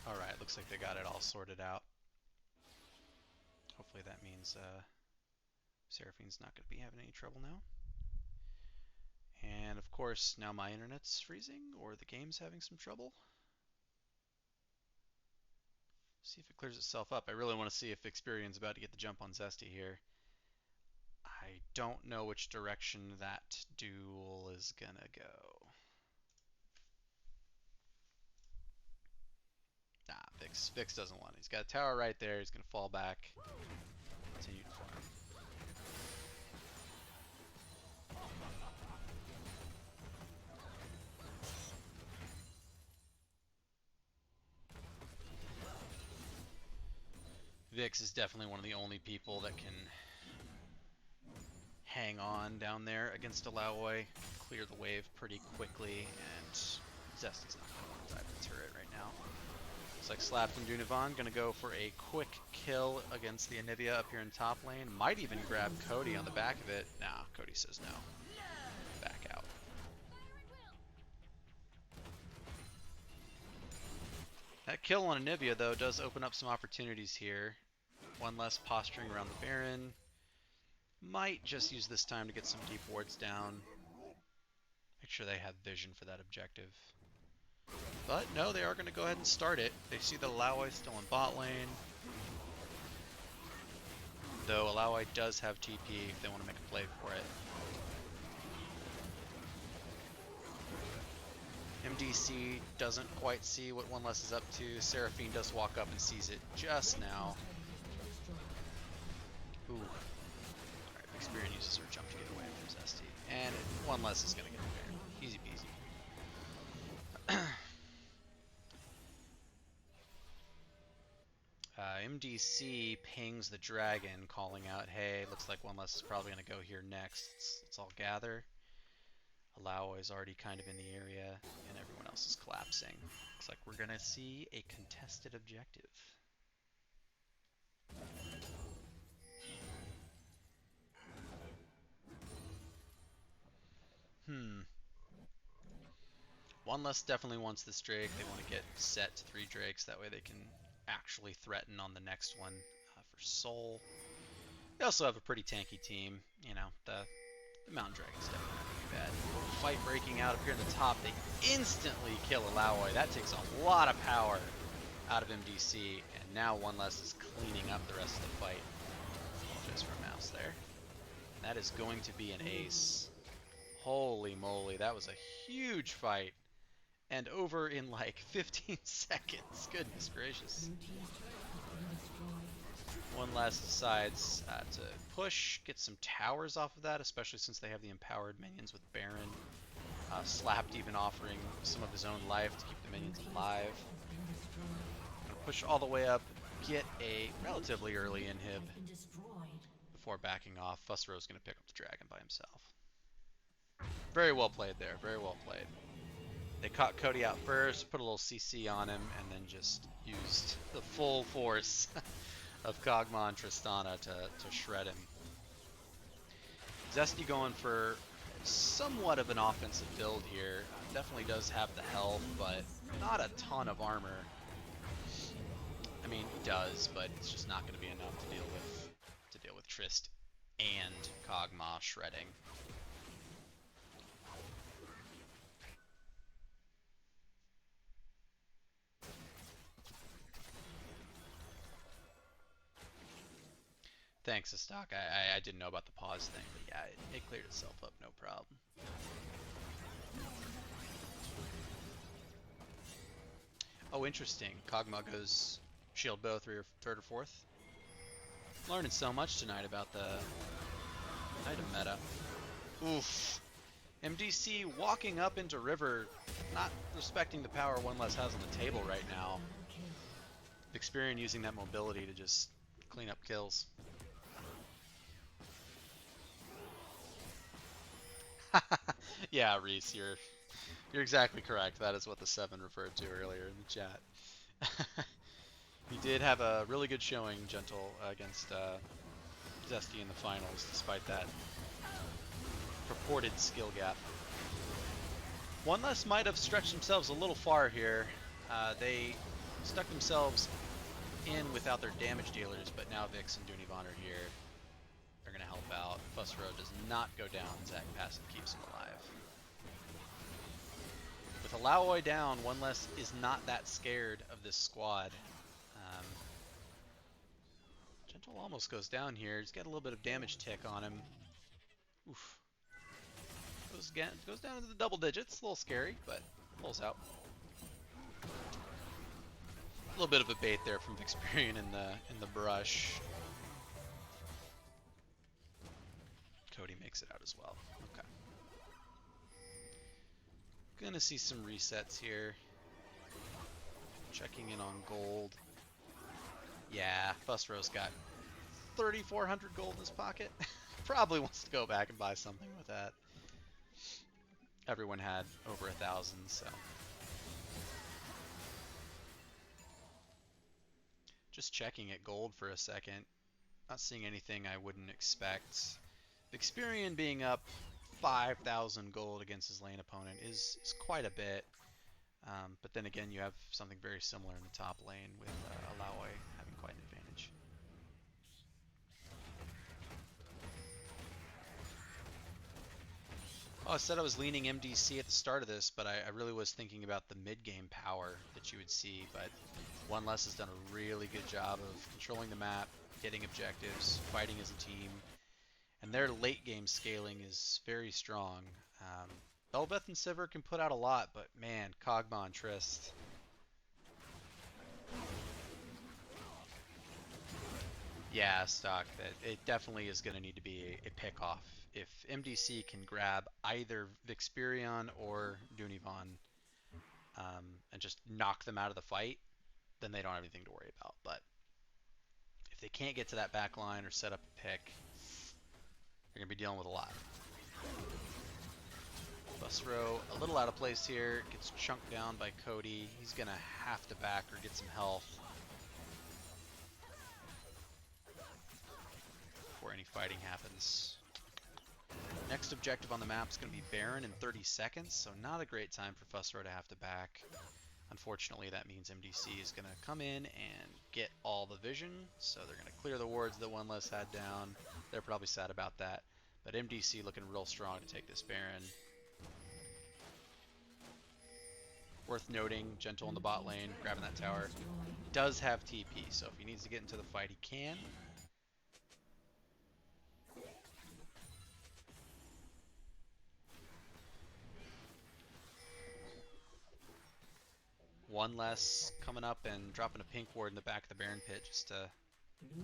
Alright, looks like they got it all sorted out. Hopefully that means Seraphine's not going to be having any trouble now. And of course, now my internet's freezing, or the game's having some trouble. See if it clears itself up. I really want to see if Experian's about to get the jump on Zesty here. I don't know which direction that duel is gonna go. Nah, Vix doesn't want it. He's got a tower right there. He's gonna fall back. Continue to farm. Vix is definitely one of the only people that can hang on down there against Alawi, clear the wave pretty quickly, and Zesty's not going to want to dive the turret right now. Looks like Slapped and Dunavan going to go for a quick kill against the Anivia up here in top lane. Might even grab Cody on the back of it. Nah, Cody says no. Back out. That kill on Anivia, though, does open up some opportunities here. One less posturing around the Baron. Might just use this time to get some deep wards down. Make sure they have vision for that objective. But no, they are going to go ahead and start it. They see that Alawi still in bot lane. Though Alawi does have TP if they want to make a play for it. MDC doesn't quite see what One Less is up to. Seraphine does walk up and sees it just now. Ooh. Alright, Experian uses her jump to get away from Zesty. And One Less is going to get the Baron. Easy peasy. MDC pings the dragon, calling out, hey, looks like One Less is probably going to go here next. Let's all gather. Alawi is already kind of in the area, and everyone else is collapsing. Looks like we're going to see a contested objective. One Less definitely wants this Drake. They want to get set to 3 Drakes. That way they can actually threaten on the next one for Soul. They also have a pretty tanky team. You know, the Mountain Dragon's definitely not going to be bad. Fight breaking out up here in the top. They instantly kill Alawi. That takes a lot of power out of MDC. And now One Less is cleaning up the rest of the fight. Apologize for a mouse there. And that is going to be an ace. Holy moly, that was a huge fight. and over in like 15 seconds. Goodness gracious. One last decides to push, get some towers off of that, especially since they have the empowered minions with Baron. Slapped even offering some of his own life to keep the minions alive. Gonna push all the way up, get a relatively early inhib before backing off. Fusro's gonna pick up the dragon by himself. Very well played there, very well played. They caught Cody out first, put a little CC on him, and then just used the full force of Kog'Maw and Tristana to shred him. Zesty going for somewhat of an offensive build here. Definitely does have the health, but not a ton of armor. I mean, he does, but it's just not going to be enough to deal with Trist and Kog'Maw shredding. Thanks, Stock. I didn't know about the pause thing, but yeah, it cleared itself up, no problem. Oh, interesting. Kog'Maw goes shield bow 3rd or 4th. Learning so much tonight about the item meta. Oof. MDC walking up into river, not respecting the power one less has on the table right now. Experian using that mobility to just clean up kills. Yeah, Reese, you're exactly correct. That is what the 7 referred to earlier in the chat. He did have a really good showing, Gentle, against Zesty in the finals, despite that purported skill gap. One less might have stretched themselves a little far here. They stuck themselves in without their damage dealers, but now Vix and Dunivan are here. They're going to help out. Fusro does not go down. Zach Passon keeps him alive. With Alaoi down, One Less is not that scared of this squad. Gentle almost goes down here. He's got a little bit of damage tick on him. Oof. Goes down into the double digits. A little scary, but pulls out. A little bit of a bait there from Vixperian in the brush. Cody makes it out as well. Okay. Gonna see some resets here. Checking in on gold. Yeah, Fusro's got 3,400 gold in his pocket. Probably wants to go back and buy something with that. Everyone had over 1,000, so. Just checking at gold for a second. Not seeing anything I wouldn't expect. Experian being up 5,000 gold against his lane opponent is quite a bit. But then again, you have something very similar in the top lane with Alaoi having quite an advantage. Oh, I said I was leaning MDC at the start of this, but I really was thinking about the mid-game power that you would see. But One Less has done a really good job of controlling the map, getting objectives, fighting as a team. And their late game scaling is very strong. Belbeth and Sivir can put out a lot, but man, Kog'Maw and Trist. Yeah, Stock, it definitely is going to need to be a pick-off. If MDC can grab either Vixperion or Dunivan and just knock them out of the fight, then they don't have anything to worry about. But if they can't get to that back line or set up a pick, they're going to be dealing with a lot. Fusro a little out of place here, gets chunked down by Cody. He's going to have to back or get some health before any fighting happens. Next objective on the map is going to be Baron in 30 seconds, so not a great time for Fusro to have to back. Unfortunately, that means MDC is going to come in and get all the vision, so they're going to clear the wards that One Less had down. They're probably sad about that, but MDC looking real strong to take this Baron. Worth noting, Gentle in the bot lane, grabbing that tower. He does have TP, so if he needs to get into the fight, he can. One less coming up and dropping a pink ward in the back of the Baron pit just to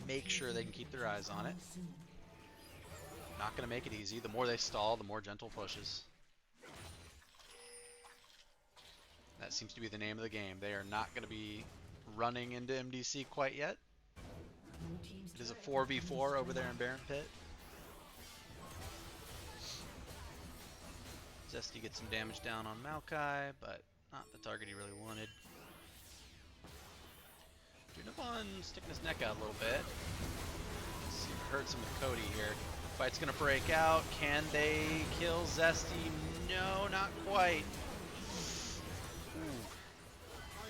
make sure they can keep their eyes on it. Not going to make it easy. The more they stall, the more Gentle pushes. That seems to be the name of the game. They are not going to be running into MDC quite yet. It is a 4v4 over there in Baron Pit. Zesty gets some damage down on Maokai, but not the target he really wanted. Dunavon sticking his neck out a little bit. Let's see if it hurts him with Cody here. Fight's gonna break out. Can they kill Zesty? No, not quite. Ooh.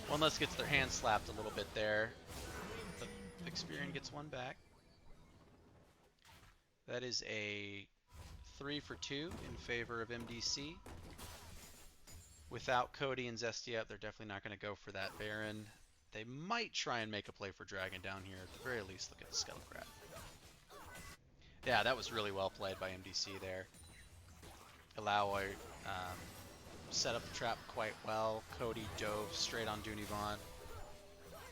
One less gets their hand slapped a little bit there. But Experian gets one back. That is a 3 for 2 in favor of MDC. Without Cody and Zesty up, they're definitely not going to go for that Baron. They might try and make a play for Dragon down here. At the very least, look at the Skettlecrat. Yeah, that was really well played by MDC there. Alaoi set up the trap quite well. Cody dove straight on Dunivon.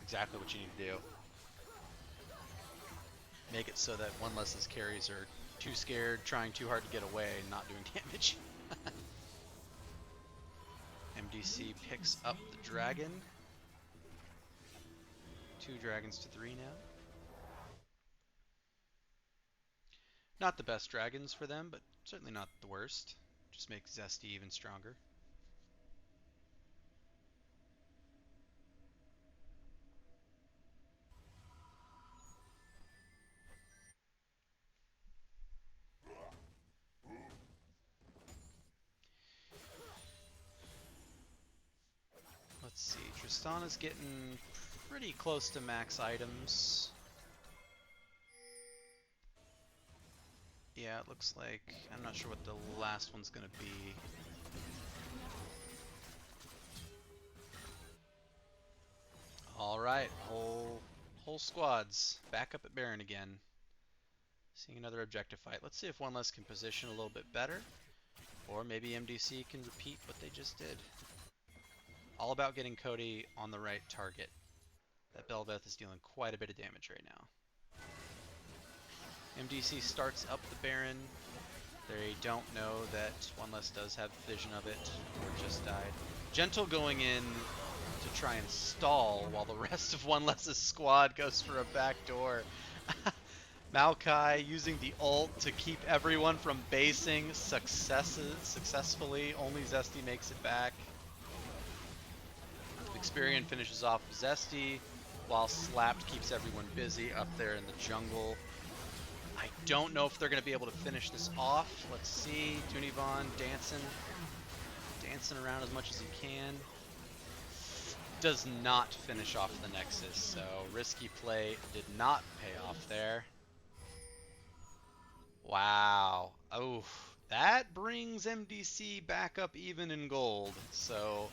Exactly what you need to do. Make it so that one less carries are too scared, trying too hard to get away, and not doing damage. MDC picks up the dragon. 2 dragons to 3 now. Not the best dragons for them, but certainly not the worst. Just makes Zesty even stronger. Let's see, Tristana's getting pretty close to max items. Yeah, it looks like, I'm not sure what the last one's gonna be. Alright, whole squads back up at Baron again. Seeing another objective fight. Let's see if one less can position a little bit better. Or maybe MDC can repeat what they just did. All about getting Cody on the right target. That Belveth is dealing quite a bit of damage right now. MDC starts up the Baron. They don't know that one less does have vision of it, or just died. Gentle going in to try and stall while the rest of one less's squad goes for a backdoor. Maokai using the ult to keep everyone from basing successfully. Only Zesty makes it back. Experian finishes off Zesty, while Slapped keeps everyone busy up there in the jungle. I don't know if they're going to be able to finish this off. Let's see. Dunivon dancing around as much as he can. Does not finish off the Nexus, so risky play did not pay off there. Wow. Oh, that brings MDC back up even in gold. So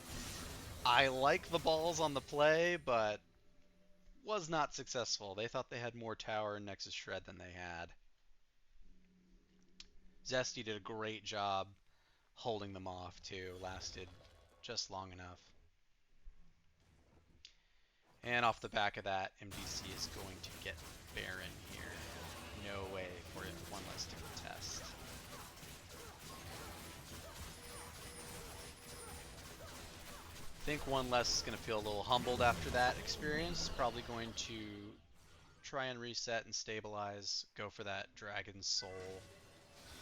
I like the balls on the play, but was not successful. They thought they had more tower and Nexus Shred than they had. Zesty did a great job holding them off too. Lasted just long enough. And off the back of that, MDC is going to get Baron here. No way for one less to contest. I think one less is going to feel a little humbled after that experience. Probably going to try and reset and stabilize. Go for that Dragon Soul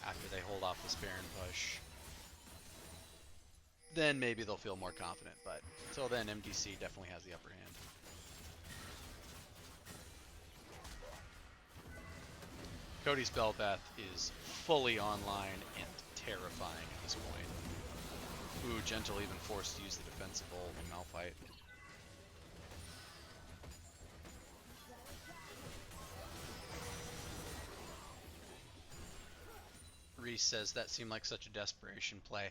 after they hold off this Baron push. Then maybe they'll feel more confident, but until then, MDC definitely has the upper hand. Cody's Belveth is fully online and terrifying at this point. Ooh, Gentle even forced to use the defensive ult in Malphite. Reese says that seemed like such a desperation play.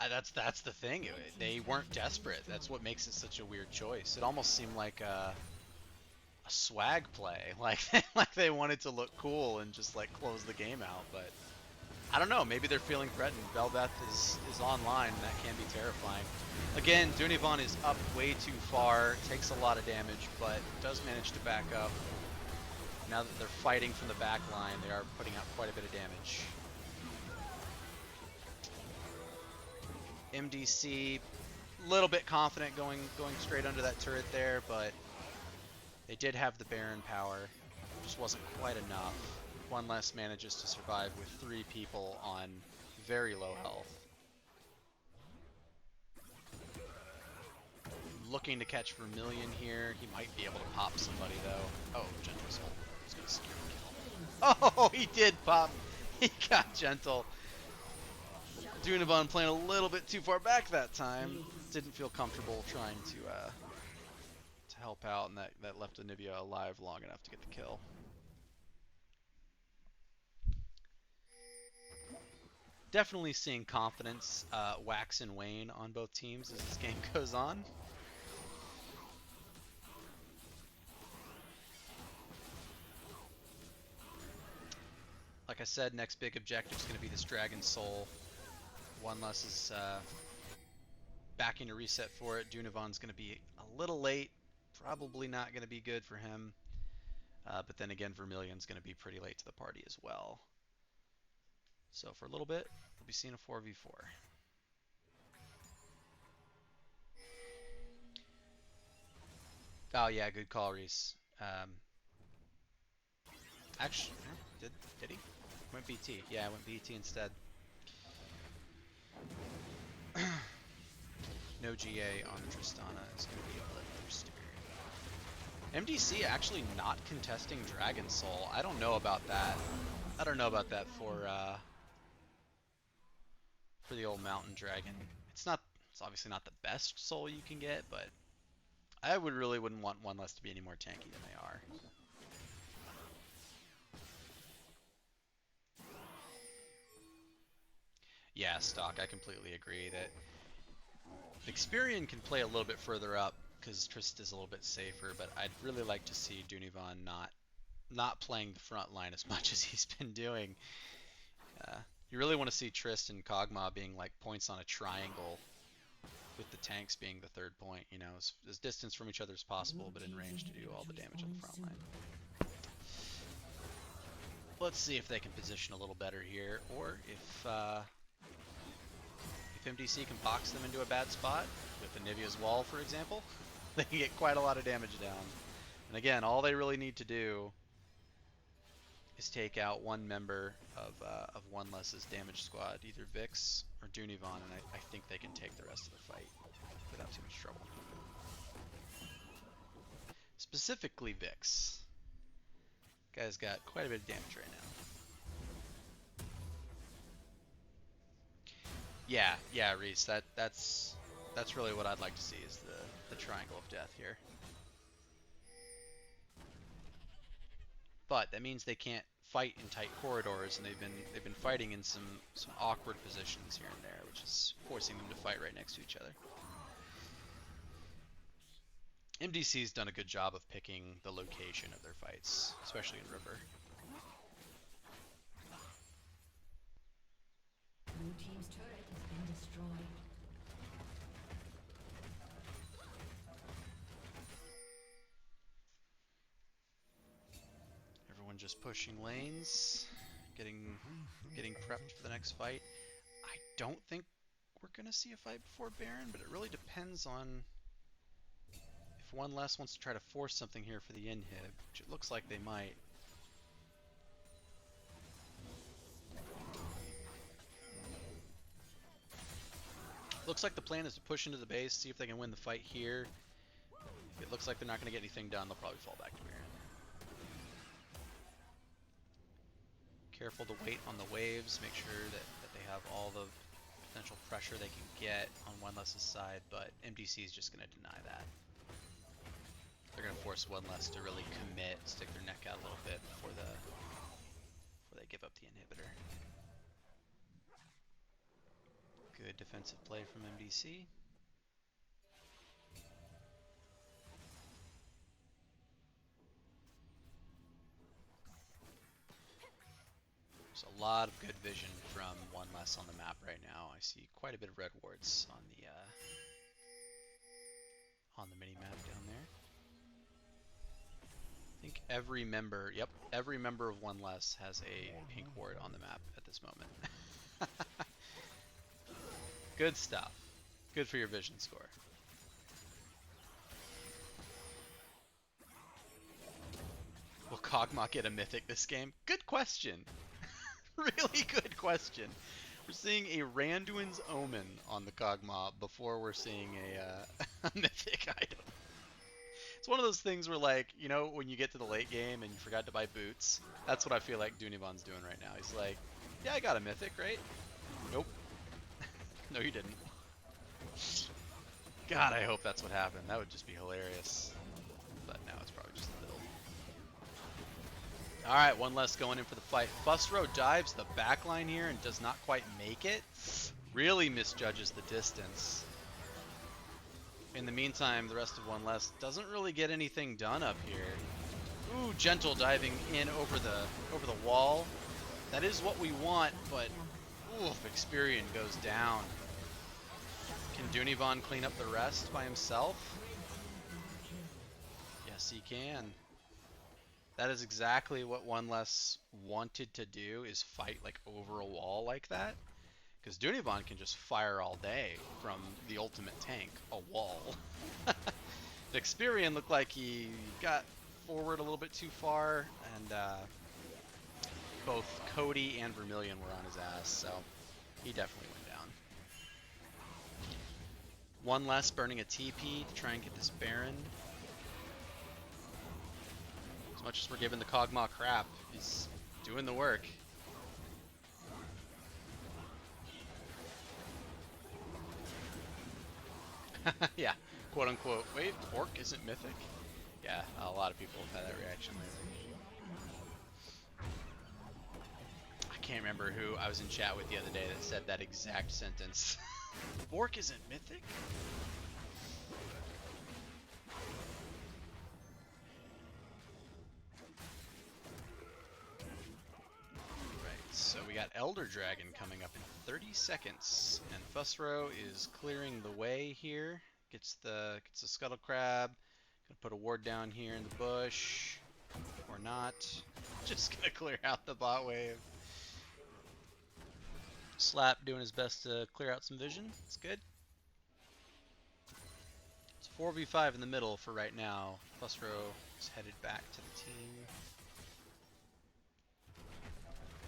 That's the thing. They weren't desperate. That's what makes it such a weird choice. It almost seemed like a swag play, like they wanted to look cool and just like close the game out. But I don't know. Maybe they're feeling threatened. Belbeth is online, and that can be terrifying. Again, Dunivon is up way too far, takes a lot of damage, but does manage to back up. Now that they're fighting from the back line, they are putting out quite a bit of damage. MDC, little bit confident going straight under that turret there, but they did have the Baron power. Just wasn't quite enough. One less manages to survive with 3 people on very low health. Looking to catch Vermilion here. He might be able to pop somebody though. Oh, Gentle's ult. He's gonna secure the kill. Oh, he did pop. He got Gentle. Dunivon playing a little bit too far back that time. Didn't feel comfortable trying to help out, and that left Anivia alive long enough to get the kill. Definitely seeing confidence wax and wane on both teams as this game goes on. Like I said, next big objective is going to be this Dragon Soul. One less is backing to reset for it. Dunivon's going to be a little late. Probably not going to be good for him. But then again, Vermilion's going to be pretty late to the party as well. So for a little bit, we'll be seeing a 4v4. Oh yeah, good call, Reese. Actually, did he? Went BT. Yeah, I went BT instead. No GA on Tristana is going to be a bloodthirster. MDC actually not contesting Dragon Soul. I don't know about that. I don't know about that for the old Mountain Dragon. It's obviously not the best soul you can get, but I wouldn't want one less to be any more tanky than they are. Yeah, Stock, I completely agree that Experian can play a little bit further up because Trist is a little bit safer, but I'd really like to see Dunivon not playing the front line as much as he's been doing. You really want to see Trist and Kog'Maw being like points on a triangle, with the tanks being the third point, you know, as distance from each other as possible, but in range to do all the damage on the front line. Let's see if they can position a little better here, or if MDC can box them into a bad spot, with Anivia's wall, for example, they can get quite a lot of damage down. And again, all they really need to do is take out one member of one less's damage squad, either Vix or Dunivon, and I think they can take the rest of the fight without too much trouble. Specifically Vix. Guy's got quite a bit of damage right now. Yeah, Reese, that's really what I'd like to see, is the triangle of death here. But that means they can't fight in tight corridors, and they've been fighting in some awkward positions here and there, which is forcing them to fight right next to each other. MDC's done a good job of picking the location of their fights, especially in River. Blue team's turret has been destroyed. Everyone just pushing lanes, getting prepped for the next fight. I don't think we're gonna see a fight before Baron, but it really depends on if one less wants to try to force something here for the inhib, which it looks like they might. Looks like the plan is to push into the base, see if they can win the fight here. If it looks like they're not going to get anything done, they'll probably fall back to Baron. Careful to wait on the waves, make sure that they have all the potential pressure they can get on one less's side, but MDC is just going to deny that. They're going to force one less to really commit, stick their neck out a little bit before they give up the inhibitor. Good defensive play from MDC. There's a lot of good vision from one less on the map right now. I see quite a bit of red wards on the mini map down there. I think every member, yep, every member of one less has a pink ward on the map at this moment. Good stuff. Good for your vision score. Will Kog'Maw get a mythic this game? Good question. Really good question. We're seeing a Randuin's Omen on the Kog'Maw before we're seeing a mythic item. It's one of those things where, like, you know, when you get to the late game and you forgot to buy boots, that's what I feel like Dunivon's doing right now. He's like, yeah, I got a mythic, right? Nope. No, you didn't. God, I hope that's what happened. That would just be hilarious. But no, it's probably just the build. Alright, one less going in for the fight. Fusro dives the backline here and does not quite make it. Really misjudges the distance. In the meantime, the rest of one less doesn't really get anything done up here. Ooh, gentle diving in over the wall. That is what we want, but oof, Experian goes down. Can Dunivon clean up the rest by himself? Yes, he can. That is exactly what one less wanted to do, is fight like over a wall like that. Because Dunivon can just fire all day from the ultimate tank, a wall. Experian looked like he got forward a little bit too far, and both Cody and Vermilion were on his ass, so he definitely went down. One less burning a TP to try and get this Baron. As much as we're giving the Kog'Maw crap, he's doing the work. Yeah, quote unquote. Wait, Orc isn't mythic? Yeah, a lot of people have had that reaction lately. I can't remember who I was in chat with the other day that said that exact sentence. Orc isn't mythic? Right, so we got Elder Dragon coming up in 30 seconds, and Fusro is clearing the way here. Gets the Scuttle Crab. Gonna put a ward down here in the bush. Or not. Just gonna clear out the bot wave. Slap doing his best to clear out some vision. It's good. It's 4v5 in the middle for right now. Fusro is headed back to the team.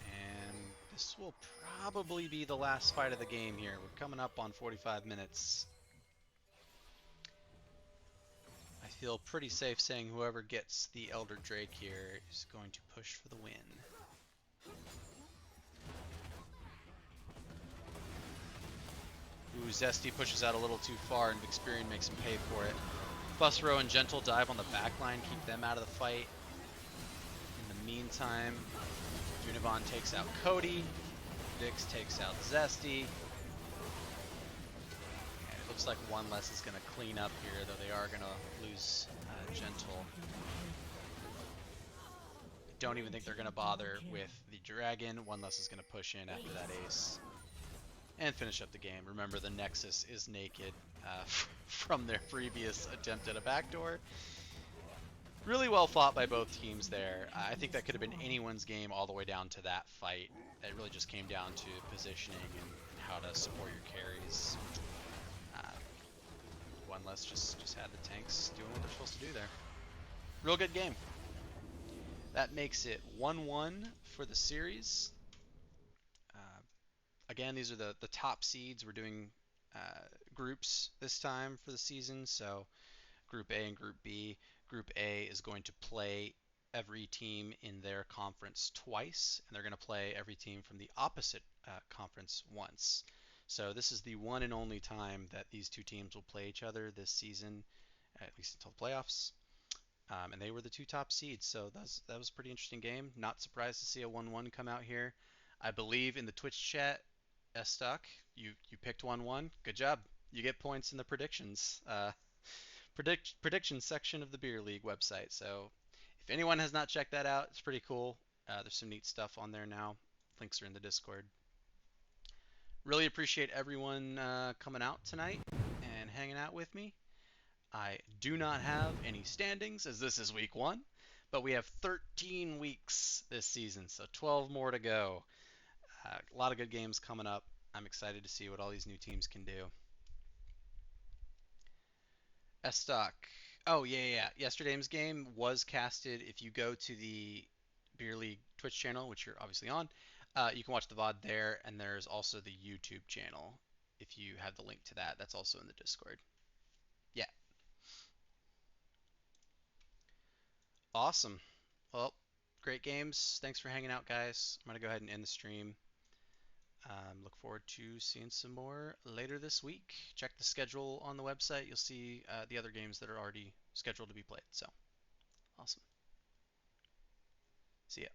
And this will probably be the last fight of the game here. We're coming up on 45 minutes. I feel pretty safe saying whoever gets the Elder Drake here is going to push for the win. Ooh, Zesty pushes out a little too far, and Experian makes him pay for it. Fusro and Gentle dive on the backline, keep them out of the fight. In the meantime, Dunivon takes out Cody. Vix takes out Zesty. And it looks like one less is going to clean up here, though they are going to lose Gentle. Don't even think they're going to bother with the Dragon. One less is going to push in after that ace and finish up the game. Remember, the Nexus is naked from their previous attempt at a backdoor. Really well fought by both teams there. I think that could have been anyone's game all the way down to that fight. It really just came down to positioning and how to support your carries. One less just had the tanks doing what they're supposed to do there. Real good game. That makes it 1-1 for the series. Again, these are the top seeds. We're doing groups this time for the season. So Group A and Group B. Group A is going to play every team in their conference twice, and they're going to play every team from the opposite conference once. So this is the one and only time that these two teams will play each other this season, at least until the playoffs. And they were the two top seeds, so that was a pretty interesting game. Not surprised to see a 1-1 come out here. I believe in the Twitch chat, Stuck, you picked 1-1. Good job. You get points in the predictions prediction section of the Beer League website. So if anyone has not checked that out, it's pretty cool. There's some neat stuff on there now Links are in the Discord. Really appreciate everyone coming out tonight and hanging out with me. I do not have any standings as this is week 1, but we have 13 weeks this season, so 12 more to go. A lot of good games coming up. I'm excited to see what all these new teams can do. Stock. Oh, yeah. Yesterday's game was casted. If you go to the Beer League Twitch channel, which you're obviously on, you can watch the VOD there, and there's also the YouTube channel. If you have the link to that, that's also in the Discord. Yeah. Awesome. Well, great games. Thanks for hanging out, guys. I'm going to go ahead and end the stream. Look forward to seeing some more later this week. Check the schedule on the website. You'll see the other games that are already scheduled to be played. So, awesome. See ya.